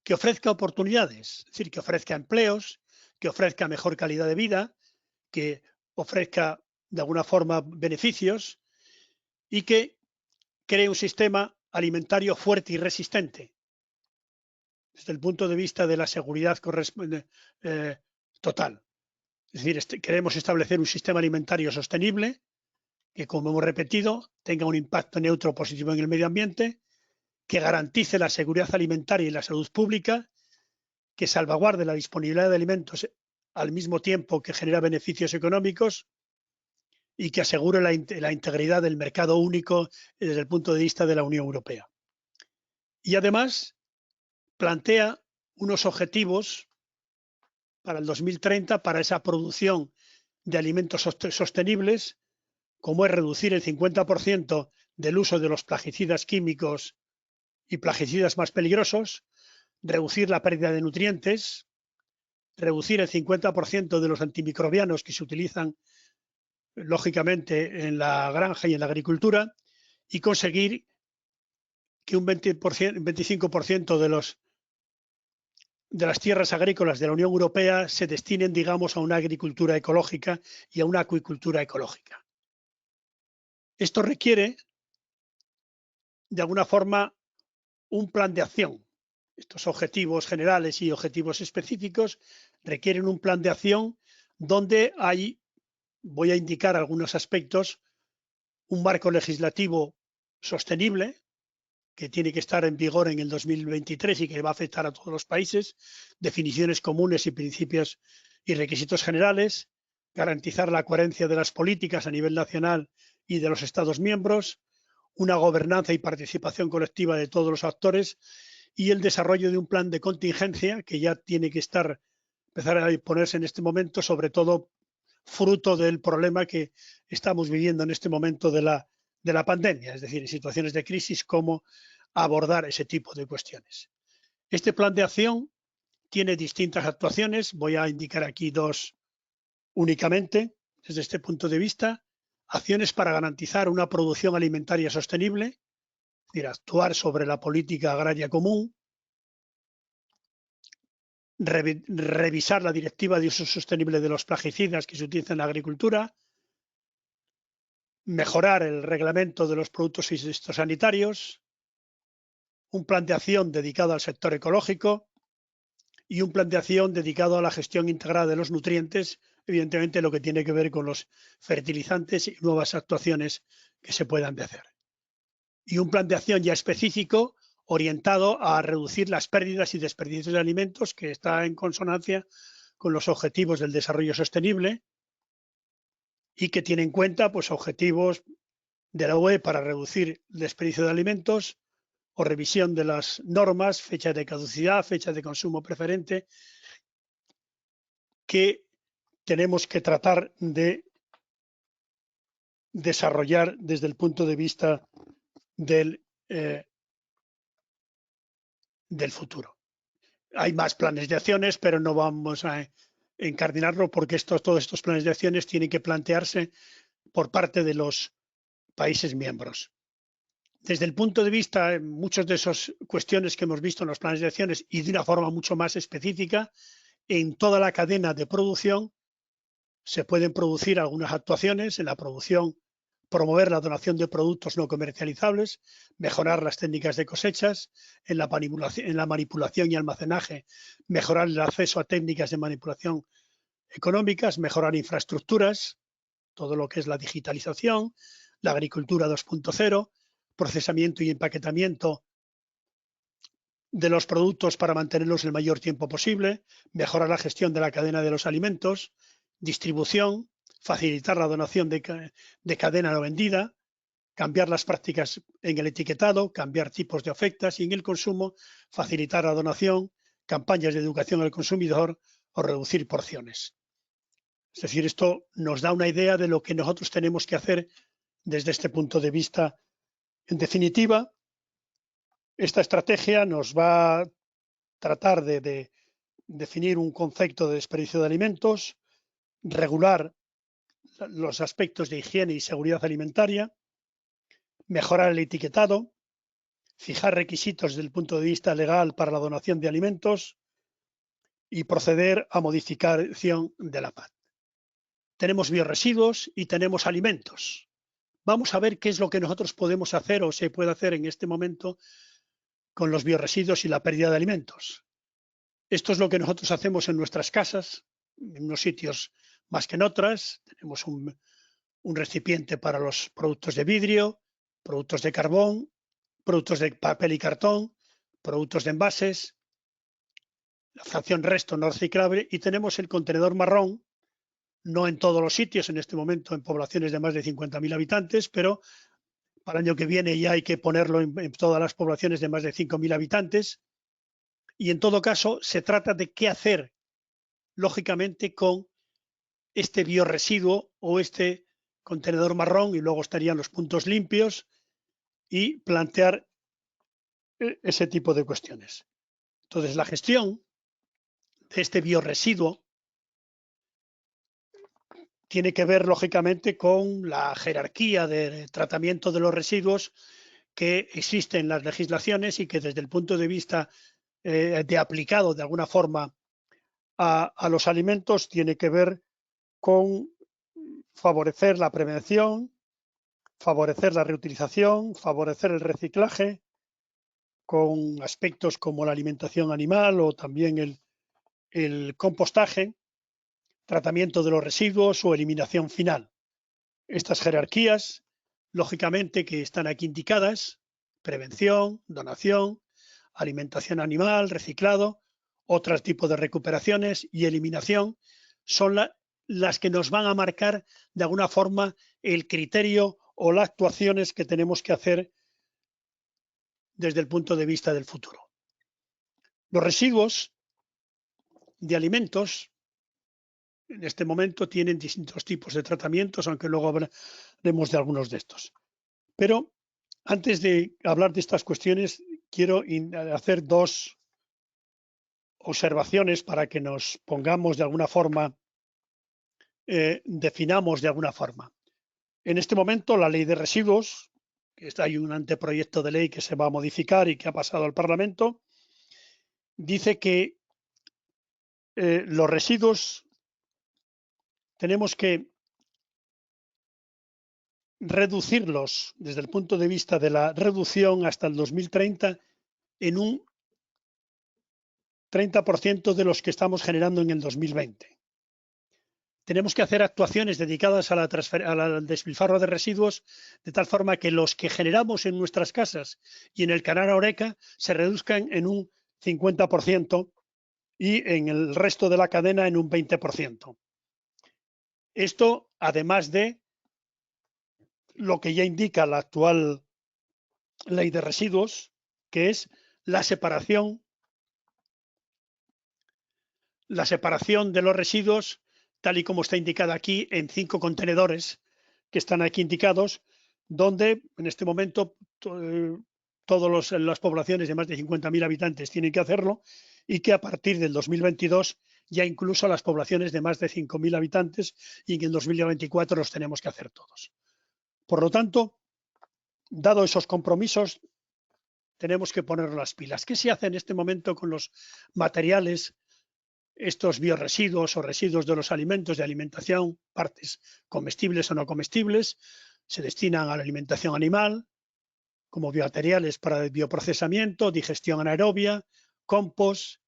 que ofrezca oportunidades, es decir, que ofrezca empleos, que ofrezca mejor calidad de vida, que ofrezca de alguna forma beneficios y que cree un sistema alimentario fuerte y resistente desde el punto de vista de la seguridad total. Es decir, queremos establecer un sistema alimentario sostenible que, como hemos repetido, tenga un impacto neutro positivo en el medio ambiente, que garantice la seguridad alimentaria y la salud pública, que salvaguarde la disponibilidad de alimentos al mismo tiempo que genera beneficios económicos y que asegure la integridad del mercado único desde el punto de vista de la Unión Europea. Y además plantea unos objetivos para el 2030 para esa producción de alimentos sostenibles, como es reducir el 50% del uso de los plaguicidas químicos y plaguicidas más peligrosos, reducir la pérdida de nutrientes, reducir el 50% de los antimicrobianos que se utilizan lógicamente en la granja y en la agricultura y conseguir que un 25% de las tierras agrícolas de la Unión Europea se destinen, digamos, a una agricultura ecológica y a una acuicultura ecológica. Esto requiere, de alguna forma, un plan de acción. Estos objetivos generales y objetivos específicos requieren un plan de acción donde voy a indicar algunos aspectos, un marco legislativo sostenible, que tiene que estar en vigor en el 2023 y que va a afectar a todos los países, definiciones comunes y principios y requisitos generales, garantizar la coherencia de las políticas a nivel nacional y de los Estados miembros, una gobernanza y participación colectiva de todos los actores y el desarrollo de un plan de contingencia que ya tiene que empezar a ponerse en este momento, sobre todo fruto del problema que estamos viviendo en este momento de la pandemia, es decir, en situaciones de crisis, cómo abordar ese tipo de cuestiones. Este plan de acción tiene distintas actuaciones, voy a indicar aquí dos únicamente desde este punto de vista: acciones para garantizar una producción alimentaria sostenible, es decir, actuar sobre la política agraria común, revisar la directiva de uso sostenible de los plaguicidas que se utilizan en la agricultura, mejorar el reglamento de los productos fitosanitarios, un plan de acción dedicado al sector ecológico y un plan de acción dedicado a la gestión integrada de los nutrientes, evidentemente lo que tiene que ver con los fertilizantes y nuevas actuaciones que se puedan hacer. Y un plan de acción ya específico orientado a reducir las pérdidas y desperdicios de alimentos, que está en consonancia con los objetivos del desarrollo sostenible y que tiene en cuenta pues, objetivos de la UE para reducir el desperdicio de alimentos o revisión de las normas, fecha de caducidad, fecha de consumo preferente, que tenemos que tratar de desarrollar desde el punto de vista del, del futuro. Hay más planes de acciones, pero no vamos a incardinarlo porque todos estos planes de acciones tienen que plantearse por parte de los países miembros. Desde el punto de vista, muchas de esas cuestiones que hemos visto en los planes de acciones y de una forma mucho más específica, en toda la cadena de producción se pueden producir algunas actuaciones en la producción, promover la donación de productos no comercializables, mejorar las técnicas de cosechas, en la manipulación y almacenaje, mejorar el acceso a técnicas de manipulación económicas, mejorar infraestructuras, todo lo que es la digitalización, la agricultura 2.0, procesamiento y empaquetamiento de los productos para mantenerlos el mayor tiempo posible, mejorar la gestión de la cadena de los alimentos, distribución, facilitar la donación de cadena no vendida, cambiar las prácticas en el etiquetado, cambiar tipos de ofertas y en el consumo, facilitar la donación, campañas de educación al consumidor o reducir porciones. Es decir, esto nos da una idea de lo que nosotros tenemos que hacer desde este punto de vista. En definitiva, esta estrategia nos va a tratar de definir un concepto de desperdicio de alimentos, regular los aspectos de higiene y seguridad alimentaria, mejorar el etiquetado, fijar requisitos desde el punto de vista legal para la donación de alimentos y proceder a modificación de la PAC. Tenemos biorresiduos y tenemos alimentos. Vamos a ver qué es lo que nosotros podemos hacer o se puede hacer en este momento con los biorresiduos y la pérdida de alimentos. Esto es lo que nosotros hacemos en nuestras casas, en unos sitios más que en otras. Tenemos un recipiente para los productos de vidrio, productos de carbón, productos de papel y cartón, productos de envases, la fracción resto no reciclable y tenemos el contenedor marrón, no en todos los sitios en este momento en poblaciones de más de 50.000 habitantes, pero para el año que viene ya hay que ponerlo en todas las poblaciones de más de 5.000 habitantes. Y en todo caso se trata de qué hacer, lógicamente, con este biorresiduo o este contenedor marrón y luego estarían los puntos limpios y plantear ese tipo de cuestiones. Entonces, la gestión de este biorresiduo tiene que ver, lógicamente, con la jerarquía de tratamiento de los residuos que existe en las legislaciones y que desde el punto de vista de aplicado de alguna forma a los alimentos tiene que ver con favorecer la prevención, favorecer la reutilización, favorecer el reciclaje, con aspectos como la alimentación animal o también el compostaje, tratamiento de los residuos o eliminación final. Estas jerarquías, lógicamente, que están aquí indicadas, prevención, donación, alimentación animal, reciclado, otros tipos de recuperaciones y eliminación, son las que nos van a marcar de alguna forma el criterio o las actuaciones que tenemos que hacer desde el punto de vista del futuro. Los residuos de alimentos en este momento tienen distintos tipos de tratamientos, aunque luego hablaremos de algunos de estos. Pero antes de hablar de estas cuestiones, quiero hacer dos observaciones para que nos pongamos de alguna forma, definamos de alguna forma. En este momento, la ley de residuos, que hay un anteproyecto de ley que se va a modificar y que ha pasado al Parlamento, dice que los residuos tenemos que reducirlos desde el punto de vista de la reducción hasta el 2030 en un 30% de los que estamos generando en el 2020. Tenemos que hacer actuaciones dedicadas al despilfarro de residuos de tal forma que los que generamos en nuestras casas y en el canal Oreca se reduzcan en un 50% y en el resto de la cadena en un 20%. Esto, además de lo que ya indica la actual ley de residuos, que es la separación de los residuos, tal y como está indicada aquí, en 5 contenedores que están aquí indicados, donde en este momento todas las poblaciones de más de 50.000 habitantes tienen que hacerlo, y que a partir del 2022 ya incluso las poblaciones de más de 5.000 habitantes, y en el 2024 los tenemos que hacer todos. Por lo tanto, dado esos compromisos, tenemos que poner las pilas. ¿Qué se hace en este momento con los materiales, estos biorresiduos o residuos de los alimentos de alimentación, partes comestibles o no comestibles? Se destinan a la alimentación animal, como biomateriales para el bioprocesamiento, digestión anaerobia, compost,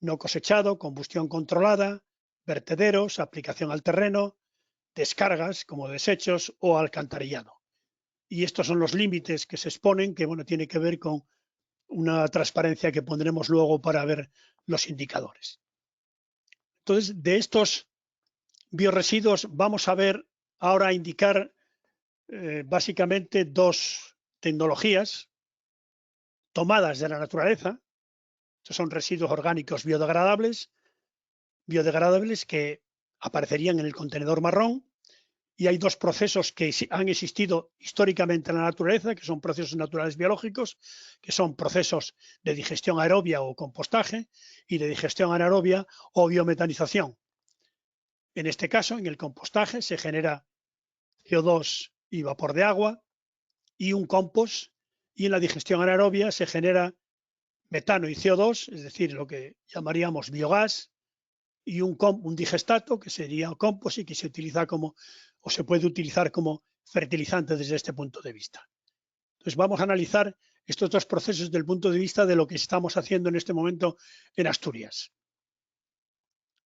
no cosechado, combustión controlada, vertederos, aplicación al terreno, descargas como desechos o alcantarillado. Y estos son los límites que se exponen, que bueno, tiene que ver con una transparencia que pondremos luego para ver los indicadores. Entonces, de estos biorresiduos vamos a ver ahora a indicar básicamente 2 tecnologías tomadas de la naturaleza. Estos son residuos orgánicos biodegradables que aparecerían en el contenedor marrón. Y hay 2 procesos que han existido históricamente en la naturaleza, que son procesos naturales biológicos, que son procesos de digestión aerobia o compostaje, y de digestión anaerobia o biometanización. En este caso, en el compostaje se genera CO2 y vapor de agua y un compost, y en la digestión anaerobia se genera metano y CO2, es decir, lo que llamaríamos biogás, y un digestato, que sería compost y que se utiliza o se puede utilizar como fertilizante desde este punto de vista. Entonces vamos a analizar estos 2 procesos desde el punto de vista de lo que estamos haciendo en este momento en Asturias.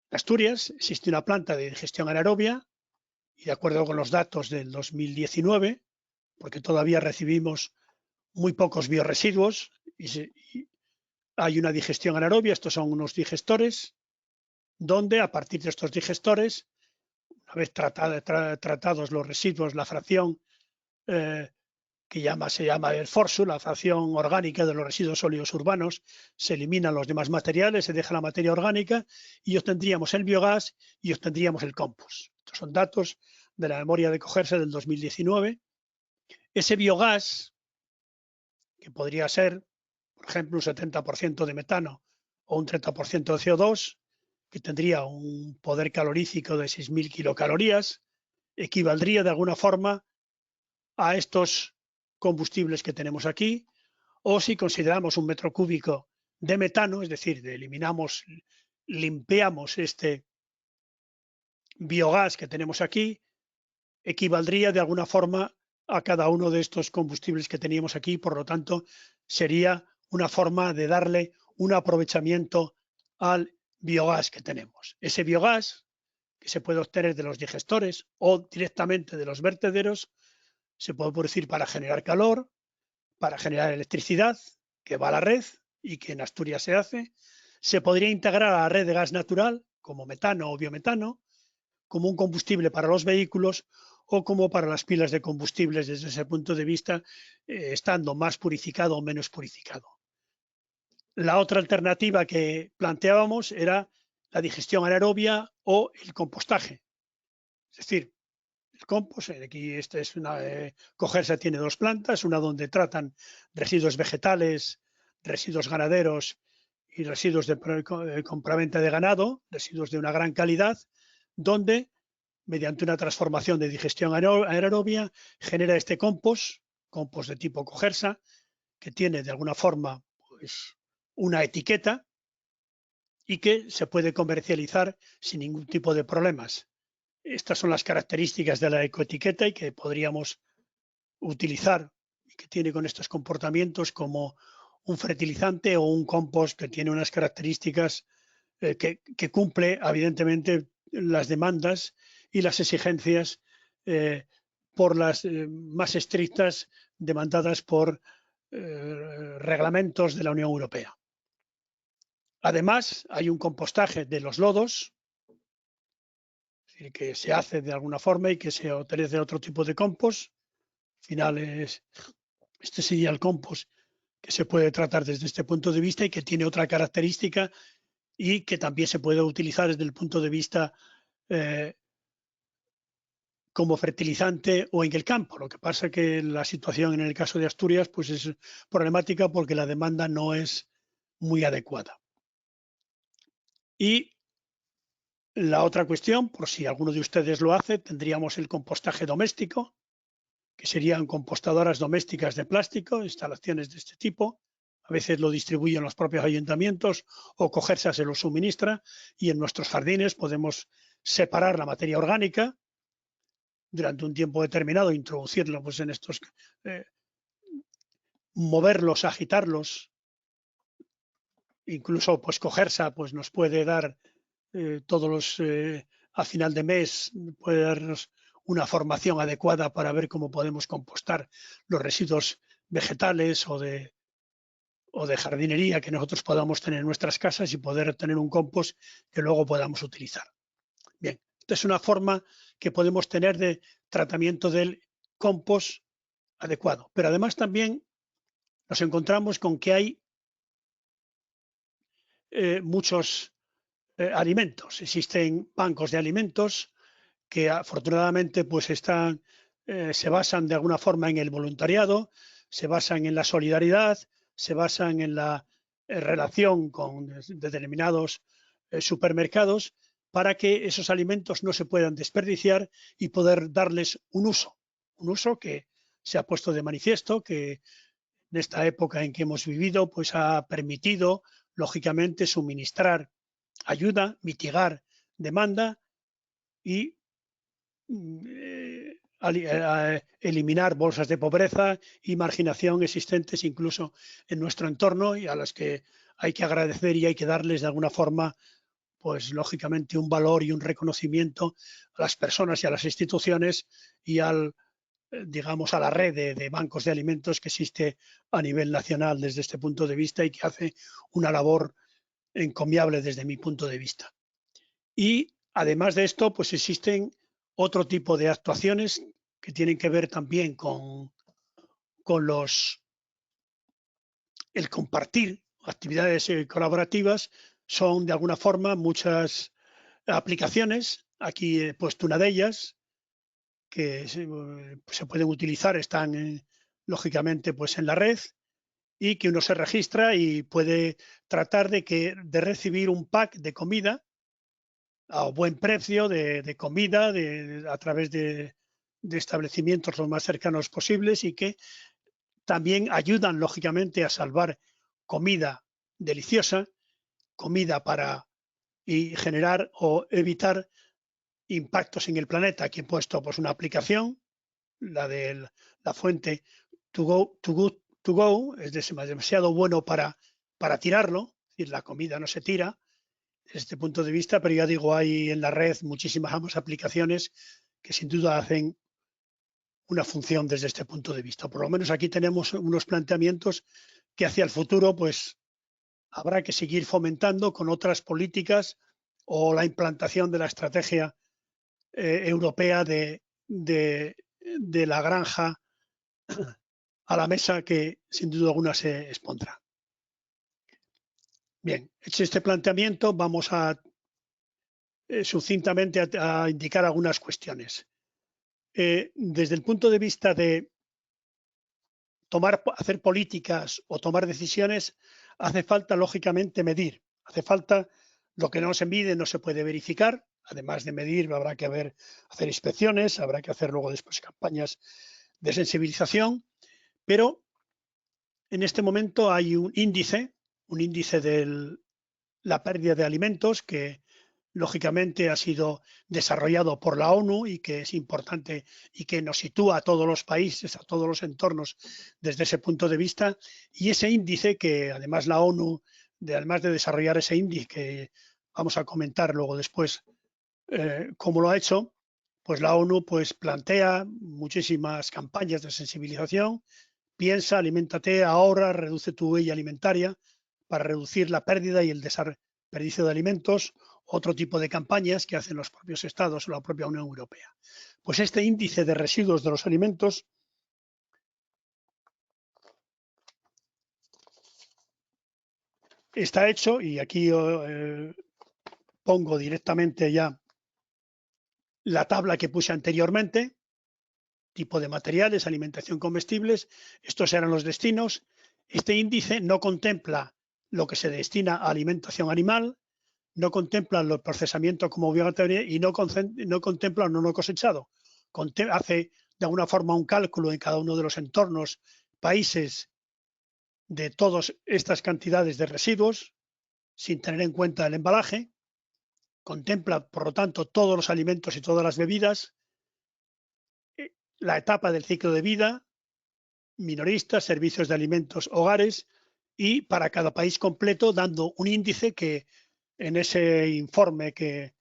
En Asturias existe una planta de digestión anaerobia, y de acuerdo con los datos del 2019, porque todavía recibimos muy pocos biorresiduos, y hay una digestión anaerobia. Estos son unos digestores, donde a partir de estos digestores, una vez tratados los residuos, la fracción que se llama el FORSU, la fracción orgánica de los residuos sólidos urbanos, se eliminan los demás materiales, se deja la materia orgánica y obtendríamos el biogás y obtendríamos el compost. Estos son datos de la memoria de Cogersa del 2019. Ese biogás, que podría ser, por ejemplo, un 70% de metano o un 30% de CO2, que tendría un poder calorífico de 6.000 kilocalorías, equivaldría de alguna forma a estos combustibles que tenemos aquí. O si consideramos un metro cúbico de metano, es decir, limpiamos este biogás que tenemos aquí, equivaldría de alguna forma a cada uno de estos combustibles que teníamos aquí. Por lo tanto, sería una forma de darle un aprovechamiento al biogás que tenemos. Ese biogás, que se puede obtener de los digestores o directamente de los vertederos, se puede producir para generar calor, para generar electricidad, que va a la red y que en Asturias se hace. Se podría integrar a la red de gas natural, como metano o biometano, como un combustible para los vehículos o como para las pilas de combustibles desde ese punto de vista, estando más purificado o menos purificado. La otra alternativa que planteábamos era la digestión anaerobia o el compostaje. Es decir, el compost, aquí Cogersa tiene 2 plantas, una donde tratan residuos vegetales, residuos ganaderos y residuos de compraventa de ganado, residuos de una gran calidad, donde mediante una transformación de digestión anaerobia genera este compost de tipo Cogersa, que tiene de alguna forma pues, una etiqueta y que se puede comercializar sin ningún tipo de problemas. Estas son las características de la ecoetiqueta y que podríamos utilizar y que tiene con estos comportamientos como un fertilizante o un compost que tiene unas características que cumple evidentemente las demandas y las exigencias por las más estrictas demandadas por reglamentos de la Unión Europea. Además, hay un compostaje de los lodos, es decir, que se hace de alguna forma y que se utiliza otro tipo de compost. Al final, este sería el compost que se puede tratar desde este punto de vista y que tiene otra característica y que también se puede utilizar desde el punto de vista como fertilizante o en el campo. Lo que pasa es que la situación en el caso de Asturias pues es problemática porque la demanda no es muy adecuada. Y la otra cuestión, por si alguno de ustedes lo hace, tendríamos el compostaje doméstico, que serían compostadoras domésticas de plástico, instalaciones de este tipo. A veces lo distribuyen los propios ayuntamientos o Cogersa se lo suministra y en nuestros jardines podemos separar la materia orgánica durante un tiempo determinado, introducirlo pues, en estos, moverlos, agitarlos, incluso pues Cogersa pues, nos puede dar todos los, a final de mes, puede darnos una formación adecuada para ver cómo podemos compostar los residuos vegetales o de jardinería que nosotros podamos tener en nuestras casas y poder tener un compost que luego podamos utilizar. Bien, esta es una forma que podemos tener de tratamiento del compost adecuado. Pero además también nos encontramos con que hay muchos alimentos. Existen bancos de alimentos que afortunadamente pues se basan de alguna forma en el voluntariado, se basan en la solidaridad, se basan en la relación con determinados supermercados para que esos alimentos no se puedan desperdiciar y poder darles un uso que se ha puesto de manifiesto, que en esta época en que hemos vivido pues ha permitido lógicamente suministrar ayuda, mitigar demanda y eliminar bolsas de pobreza y marginación existentes incluso en nuestro entorno y a las que hay que agradecer y hay que darles de alguna forma, pues lógicamente un valor y un reconocimiento a las personas y a las instituciones y digamos, a la red de bancos de alimentos que existe a nivel nacional desde este punto de vista y que hace una labor encomiable desde mi punto de vista. Y además de esto, pues existen otro tipo de actuaciones que tienen que ver también con el compartir actividades colaborativas. Son de alguna forma muchas aplicaciones. Aquí he puesto una de ellas que se pueden utilizar, están lógicamente pues en la red y que uno se registra y puede tratar de recibir un pack de comida a buen precio de comida a través de establecimientos lo más cercanos posibles y que también ayudan lógicamente a salvar comida deliciosa, comida para y generar o evitar impactos en el planeta. Aquí he puesto pues una aplicación, la de la fuente to go, es demasiado bueno para tirarlo, es decir, la comida no se tira desde este punto de vista, pero ya digo, hay en la red muchísimas más aplicaciones que sin duda hacen una función desde este punto de vista. Por lo menos aquí tenemos unos planteamientos que hacia el futuro pues habrá que seguir fomentando con otras políticas o la implantación de la estrategia europea de la granja a la mesa que sin duda alguna se expondrá. Bien, hecho este planteamiento, vamos a sucintamente a indicar algunas cuestiones. Desde el punto de vista de hacer políticas o tomar decisiones, hace falta lógicamente medir. Hace falta lo que no se mide, no se puede verificar. Además de medir, habrá que hacer inspecciones, habrá que hacer luego después campañas de sensibilización, pero en este momento hay un índice de la pérdida de alimentos que lógicamente ha sido desarrollado por la ONU y que es importante y que nos sitúa a todos los países, a todos los entornos desde ese punto de vista. Y ese índice que además la ONU, además de desarrollar ese índice que vamos a comentar luego después cómo lo ha hecho, pues la ONU pues plantea muchísimas campañas de sensibilización. Piensa, aliméntate ahora, reduce tu huella alimentaria para reducir la pérdida y el desperdicio de alimentos, otro tipo de campañas que hacen los propios estados o la propia Unión Europea. Pues este índice de residuos de los alimentos está hecho, y aquí pongo directamente ya la tabla que puse anteriormente, tipo de materiales, alimentación, comestibles, estos eran los destinos. Este índice no contempla lo que se destina a alimentación animal, no contempla el procesamiento como obligatorio y no contempla lo no cosechado. Hace de alguna forma un cálculo en cada uno de los entornos, países, de todas estas cantidades de residuos, sin tener en cuenta el embalaje. Contempla, por lo tanto, todos los alimentos y todas las bebidas, la etapa del ciclo de vida, minoristas, servicios de alimentos, hogares, y para cada país completo dando un índice que en ese informe que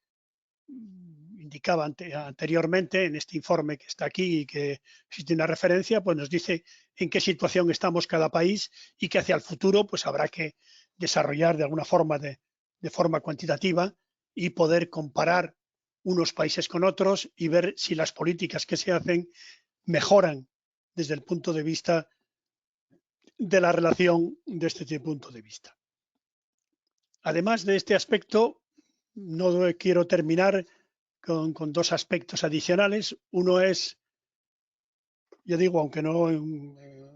indicaba anteriormente, en este informe que está aquí y que existe una referencia, pues nos dice en qué situación estamos cada país y que hacia el futuro pues habrá que desarrollar de alguna forma de forma cuantitativa y poder comparar unos países con otros y ver si las políticas que se hacen mejoran desde el punto de vista de la relación de este punto de vista. Además de este aspecto, no quiero terminar con dos aspectos adicionales. Uno es, yo digo, aunque no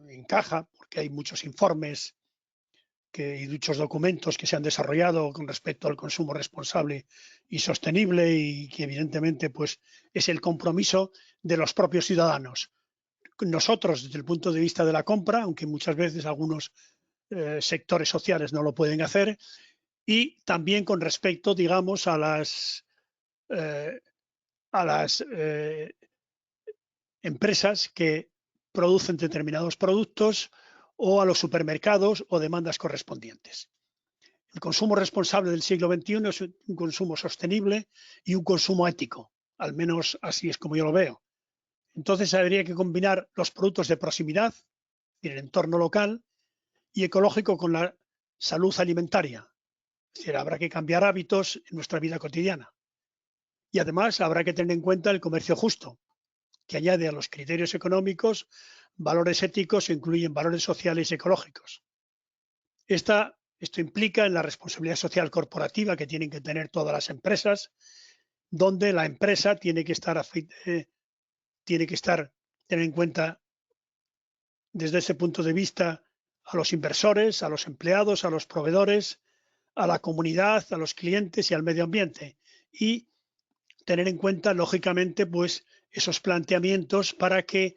encaja, porque hay muchos informes y muchos documentos que se han desarrollado con respecto al consumo responsable y sostenible y que evidentemente pues, es el compromiso de los propios ciudadanos. Nosotros, desde el punto de vista de la compra, aunque muchas veces algunos sectores sociales no lo pueden hacer, y también con respecto, digamos, a las empresas que producen determinados productos o a los supermercados o demandas correspondientes. El consumo responsable del siglo XXI es un consumo sostenible y un consumo ético, al menos así es como yo lo veo. Entonces habría que combinar los productos de proximidad, en el entorno local, y ecológico con la salud alimentaria. Es decir, habrá que cambiar hábitos en nuestra vida cotidiana. Y además habrá que tener en cuenta el comercio justo, que añade a los criterios económicos valores éticos e incluyen valores sociales y ecológicos. Esto implica en la responsabilidad social corporativa que tienen que tener todas las empresas, donde la empresa tiene que tener en cuenta desde ese punto de vista a los inversores, a los empleados, a los proveedores, a la comunidad, a los clientes y al medio ambiente. Y tener en cuenta, lógicamente, pues esos planteamientos para que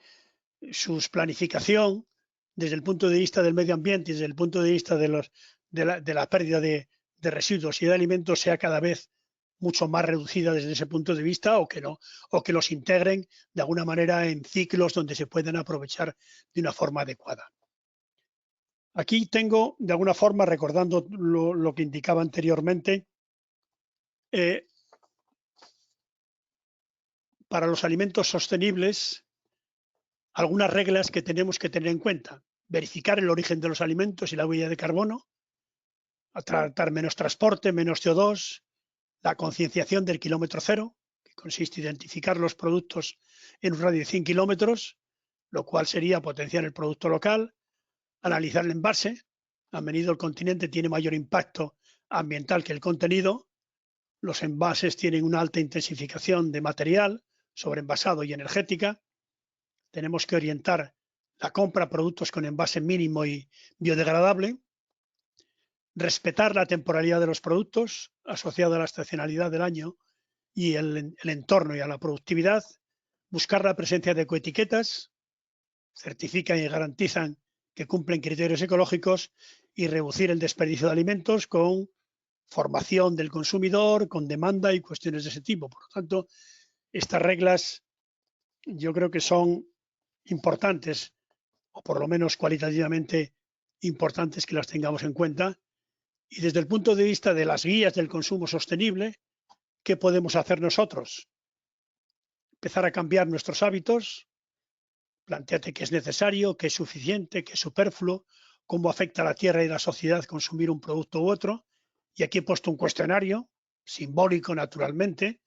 su planificación desde el punto de vista del medio ambiente y desde el punto de vista de la pérdida de residuos y de alimentos sea cada vez mucho más reducida desde ese punto de vista o que los integren de alguna manera en ciclos donde se puedan aprovechar de una forma adecuada. Aquí tengo, de alguna forma, recordando lo que indicaba anteriormente, para los alimentos sostenibles, algunas reglas que tenemos que tener en cuenta. Verificar el origen de los alimentos y la huella de carbono, a tratar menos transporte, menos CO2, la concienciación del kilómetro cero, que consiste en identificar los productos en un radio de 100 kilómetros, lo cual sería potenciar el producto local, analizar el envase. A menudo el continente tiene mayor impacto ambiental que el contenido. Los envases tienen una alta intensificación de material, sobreenvasado y energética. Tenemos que orientar la compra a productos con envase mínimo y biodegradable. Respetar la temporalidad de los productos asociada a la estacionalidad del año y el entorno y a la productividad. Buscar la presencia de ecoetiquetas, certifican y garantizan que cumplen criterios ecológicos y reducir el desperdicio de alimentos con formación del consumidor, con demanda y cuestiones de ese tipo. Por lo tanto, estas reglas yo creo que son importantes, o por lo menos cualitativamente importantes que las tengamos en cuenta. Y desde el punto de vista de las guías del consumo sostenible, ¿qué podemos hacer nosotros? Empezar a cambiar nuestros hábitos, plantéate qué es necesario, qué es suficiente, qué es superfluo, cómo afecta a la tierra y la sociedad consumir un producto u otro. Y aquí he puesto un cuestionario, simbólico naturalmente,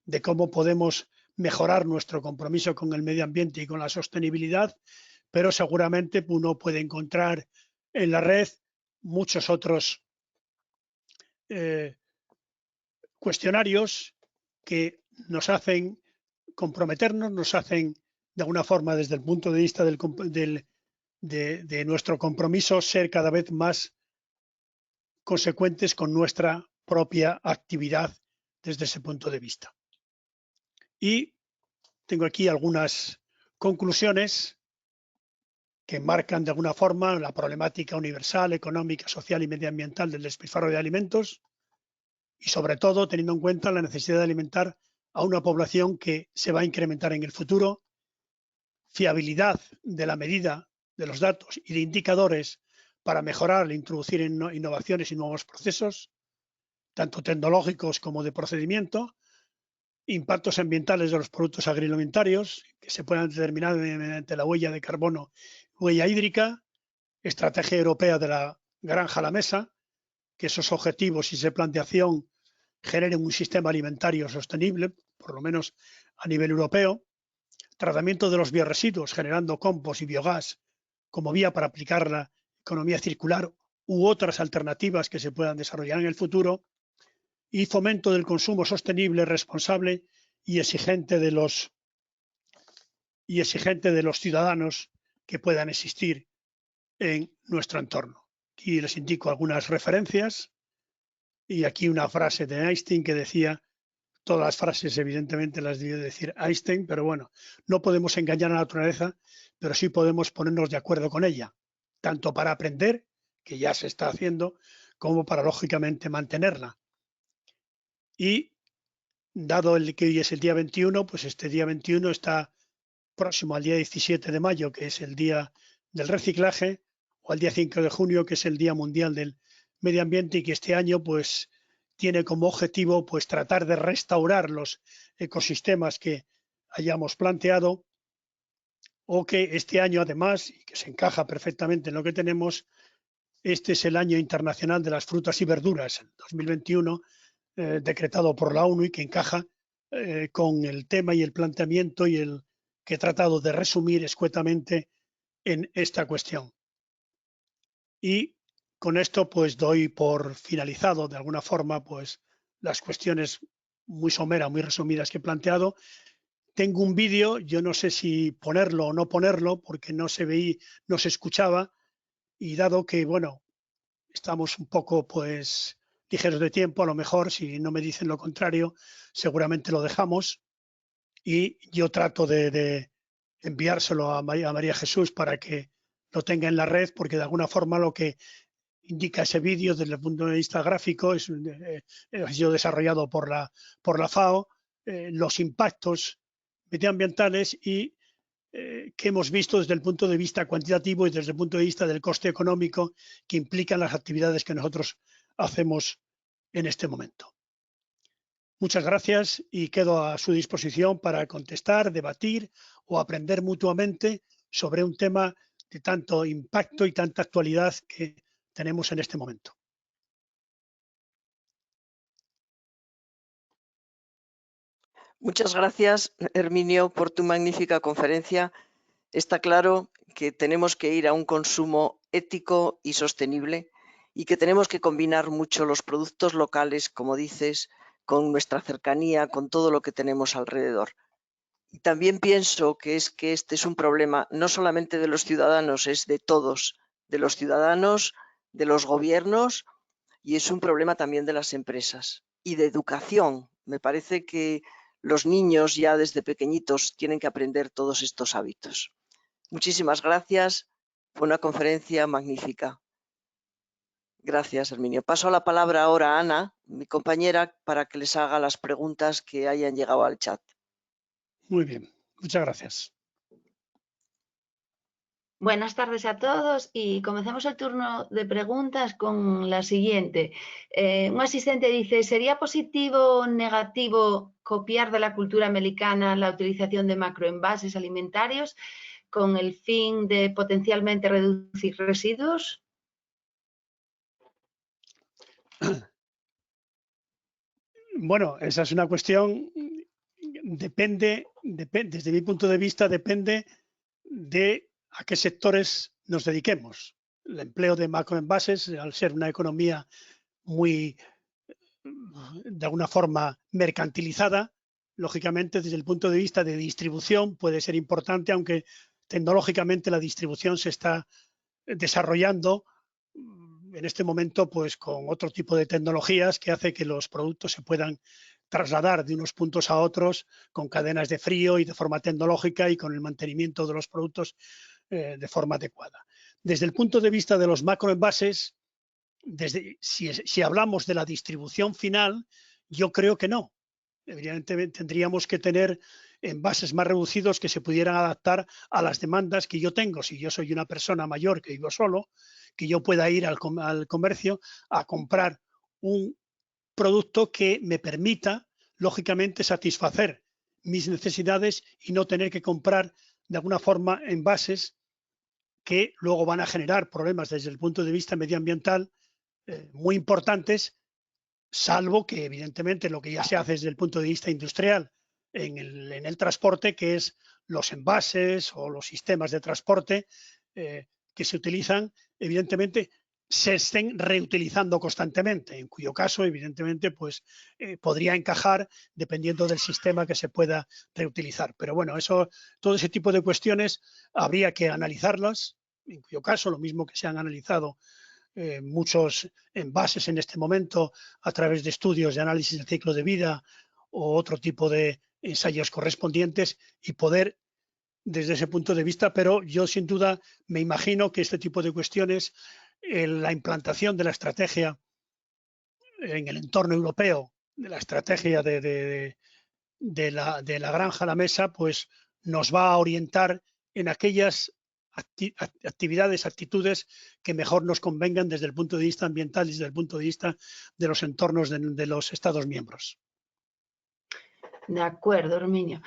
de cómo podemos mejorar nuestro compromiso con el medio ambiente y con la sostenibilidad, pero seguramente uno puede encontrar en la red muchos otros cuestionarios que nos hacen comprometernos, nos hacen de alguna forma desde el punto de vista de nuestro compromiso ser cada vez más consecuentes con nuestra propia actividad desde ese punto de vista. Y tengo aquí algunas conclusiones que marcan de alguna forma la problemática universal, económica, social y medioambiental del despilfarro de alimentos y sobre todo teniendo en cuenta la necesidad de alimentar a una población que se va a incrementar en el futuro, fiabilidad de la medida de los datos y de indicadores para mejorar e introducir innovaciones y nuevos procesos, tanto tecnológicos como de procedimiento, impactos ambientales de los productos agroalimentarios que se puedan determinar mediante la huella de carbono, huella hídrica, estrategia europea de la granja a la mesa, que esos objetivos y esa planteación generen un sistema alimentario sostenible, por lo menos a nivel europeo, tratamiento de los biorresiduos generando compost y biogás como vía para aplicar la economía circular u otras alternativas que se puedan desarrollar en el futuro, y fomento del consumo sostenible, responsable y exigente de los ciudadanos que puedan existir en nuestro entorno. Aquí les indico algunas referencias y aquí una frase de Einstein que decía, todas las frases evidentemente las debe decir Einstein, pero bueno, no podemos engañar a la naturaleza, pero sí podemos ponernos de acuerdo con ella, tanto para aprender, que ya se está haciendo, como para lógicamente mantenerla. Y dado el que hoy es el día 21, pues este día 21 está próximo al día 17 de mayo, que es el día del reciclaje, o al día 5 de junio, que es el Día Mundial del Medio Ambiente, y que este año pues tiene como objetivo pues tratar de restaurar los ecosistemas que hayamos planteado, o que este año además, y que se encaja perfectamente en lo que tenemos, este es el año internacional de las frutas y verduras, el 2021, decretado por la ONU y que encaja con el tema y el planteamiento y el que he tratado de resumir escuetamente en esta cuestión. Y con esto pues doy por finalizado de alguna forma pues las cuestiones muy someras, muy resumidas que he planteado. Tengo un vídeo, yo no sé si ponerlo o no ponerlo porque no se veía, no se escuchaba, y dado que bueno, estamos un poco pues ligeros de tiempo, a lo mejor si no me dicen lo contrario, seguramente lo dejamos y yo trato de enviárselo a María Jesús para que lo tenga en la red, porque de alguna forma lo que indica ese vídeo desde el punto de vista gráfico ha sido desarrollado por la FAO, los impactos medioambientales y que hemos visto desde el punto de vista cuantitativo y desde el punto de vista del coste económico que implican las actividades que nosotros hacemos en este momento. Muchas gracias y quedo a su disposición para contestar, debatir o aprender mutuamente sobre un tema de tanto impacto y tanta actualidad que tenemos en este momento. Muchas gracias, Herminio, por tu magnífica conferencia. Está claro que tenemos que ir a un consumo ético y sostenible y que tenemos que combinar mucho los productos locales, como dices, con nuestra cercanía, con todo lo que tenemos alrededor. Y también pienso que este es un problema no solamente de los ciudadanos, es de todos, de los ciudadanos, de los gobiernos, y es un problema también de las empresas y de educación. Me parece que los niños ya desde pequeñitos tienen que aprender todos estos hábitos. Muchísimas gracias. Fue una conferencia magnífica. Gracias, Herminio. Paso la palabra ahora a Ana, mi compañera, para que les haga las preguntas que hayan llegado al chat. Muy bien, muchas gracias. Buenas tardes a todos y comencemos el turno de preguntas con la siguiente. Un asistente dice, ¿sería positivo o negativo copiar de la cultura americana la utilización de macroenvases alimentarios con el fin de potencialmente reducir residuos? Bueno, esa es una cuestión, depende, desde mi punto de vista, depende de a qué sectores nos dediquemos. El empleo de macroenvases, al ser una economía muy, de alguna forma, mercantilizada, lógicamente desde el punto de vista de distribución puede ser importante, aunque tecnológicamente la distribución se está desarrollando en este momento pues con otro tipo de tecnologías que hace que los productos se puedan trasladar de unos puntos a otros con cadenas de frío y de forma tecnológica y con el mantenimiento de los productos de forma adecuada. Desde el punto de vista de los macroenvases, si hablamos de la distribución final, yo creo que no. Evidentemente tendríamos que tener envases más reducidos que se pudieran adaptar a las demandas que yo tengo. Si yo soy una persona mayor que vivo solo, que yo pueda ir al comercio a comprar un producto que me permita, lógicamente, satisfacer mis necesidades y no tener que comprar de alguna forma envases que luego van a generar problemas desde el punto de vista medioambiental muy importantes, salvo que evidentemente lo que ya se hace desde el punto de vista industrial en el transporte, que es los envases o los sistemas de transporte que se utilizan, evidentemente se estén reutilizando constantemente, en cuyo caso, evidentemente, pues podría encajar dependiendo del sistema que se pueda reutilizar. Pero bueno, todo ese tipo de cuestiones habría que analizarlas, en cuyo caso, lo mismo que se han analizado muchos envases en este momento a través de estudios de análisis del ciclo de vida o otro tipo de ensayos correspondientes y poder desde ese punto de vista, pero yo sin duda me imagino que este tipo de cuestiones, la implantación de la estrategia en el entorno europeo, de la estrategia de la granja a la mesa, pues nos va a orientar en aquellas actividades, actitudes que mejor nos convengan desde el punto de vista ambiental y desde el punto de vista de los entornos de los Estados miembros. De acuerdo, Herminio.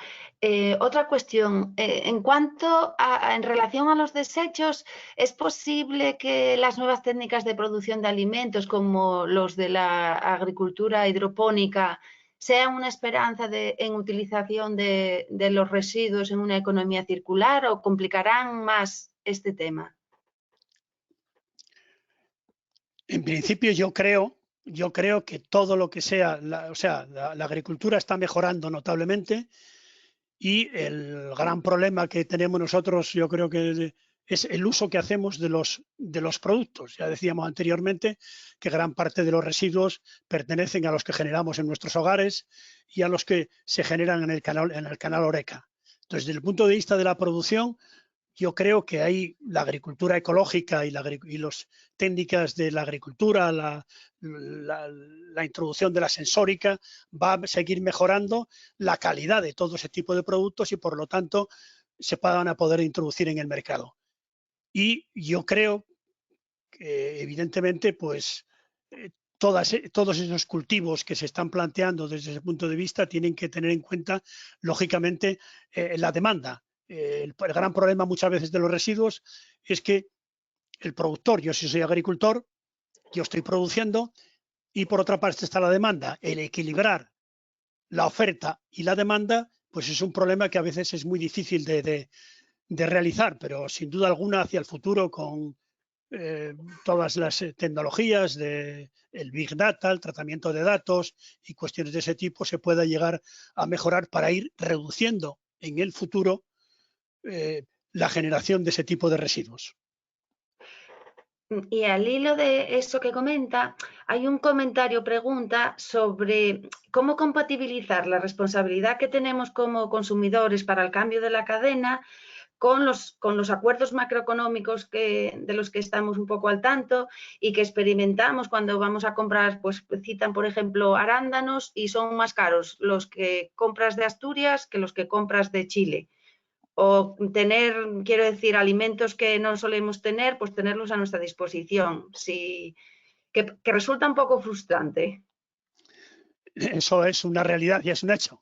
Otra cuestión, en relación a los desechos, ¿es posible que las nuevas técnicas de producción de alimentos como los de la agricultura hidropónica sean una esperanza en utilización de los residuos en una economía circular o complicarán más este tema? En principio yo creo que todo lo que sea, la agricultura está mejorando notablemente y el gran problema que tenemos nosotros, yo creo que es el uso que hacemos de los productos. Ya decíamos anteriormente que gran parte de los residuos pertenecen a los que generamos en nuestros hogares y a los que se generan en el canal Horeca. Entonces, desde el punto de vista de la producción, yo creo que hay la agricultura ecológica y las técnicas de la agricultura, la introducción de la sensórica, va a seguir mejorando la calidad de todo ese tipo de productos y por lo tanto se van a poder introducir en el mercado. Y yo creo que evidentemente pues todos esos cultivos que se están planteando desde ese punto de vista tienen que tener en cuenta lógicamente la demanda. El gran problema muchas veces de los residuos es que el productor, yo si soy agricultor, yo estoy produciendo y por otra parte está la demanda. El equilibrar la oferta y la demanda, pues es un problema que a veces es muy difícil de realizar, pero sin duda alguna hacia el futuro con todas las tecnologías de el Big Data, el tratamiento de datos y cuestiones de ese tipo se pueda llegar a mejorar para ir reduciendo en el futuro la generación de ese tipo de residuos. Y al hilo de eso que comenta, hay un comentario, pregunta sobre cómo compatibilizar la responsabilidad que tenemos como consumidores para el cambio de la cadena con los acuerdos macroeconómicos de los que estamos un poco al tanto y que experimentamos cuando vamos a comprar, pues citan, por ejemplo, arándanos y son más caros los que compras de Asturias que los que compras de Chile. O tener, quiero decir, alimentos que no solemos tener, pues tenerlos a nuestra disposición. Sí, que resulta un poco frustrante. Eso es una realidad y es un hecho.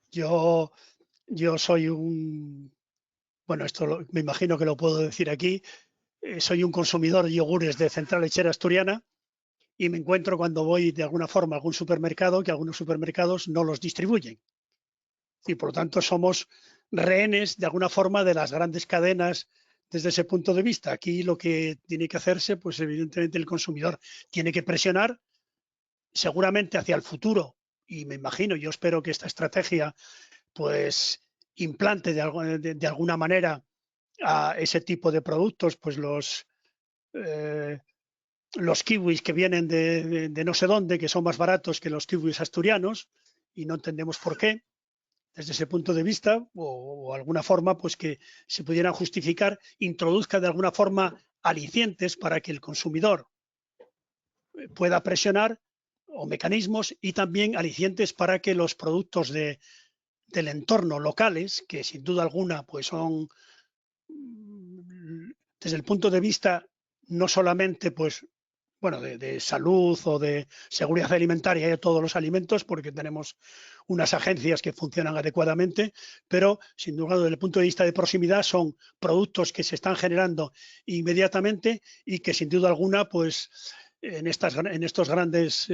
Yo soy bueno, esto me imagino que lo puedo decir aquí, soy un consumidor de yogures de Central Lechera Asturiana y me encuentro cuando voy de alguna forma a algún supermercado que algunos supermercados no los distribuyen. Y por lo tanto somos rehenes de alguna forma de las grandes cadenas desde ese punto de vista. Aquí lo que tiene que hacerse, pues evidentemente el consumidor tiene que presionar seguramente hacia el futuro, y me imagino, yo espero que esta estrategia pues implante de alguna manera a ese tipo de productos, pues los kiwis que vienen de no sé dónde, que son más baratos que los kiwis asturianos, y no entendemos por qué, desde ese punto de vista, o alguna forma pues que se pudieran justificar, introduzca de alguna forma alicientes para que el consumidor pueda presionar, o mecanismos, y también alicientes para que los productos del entorno locales, que sin duda alguna pues son, desde el punto de vista no solamente pues bueno, de salud o de seguridad alimentaria de todos los alimentos, porque tenemos unas agencias que funcionan adecuadamente, pero sin duda desde el punto de vista de proximidad son productos que se están generando inmediatamente y que sin duda alguna pues en estos grandes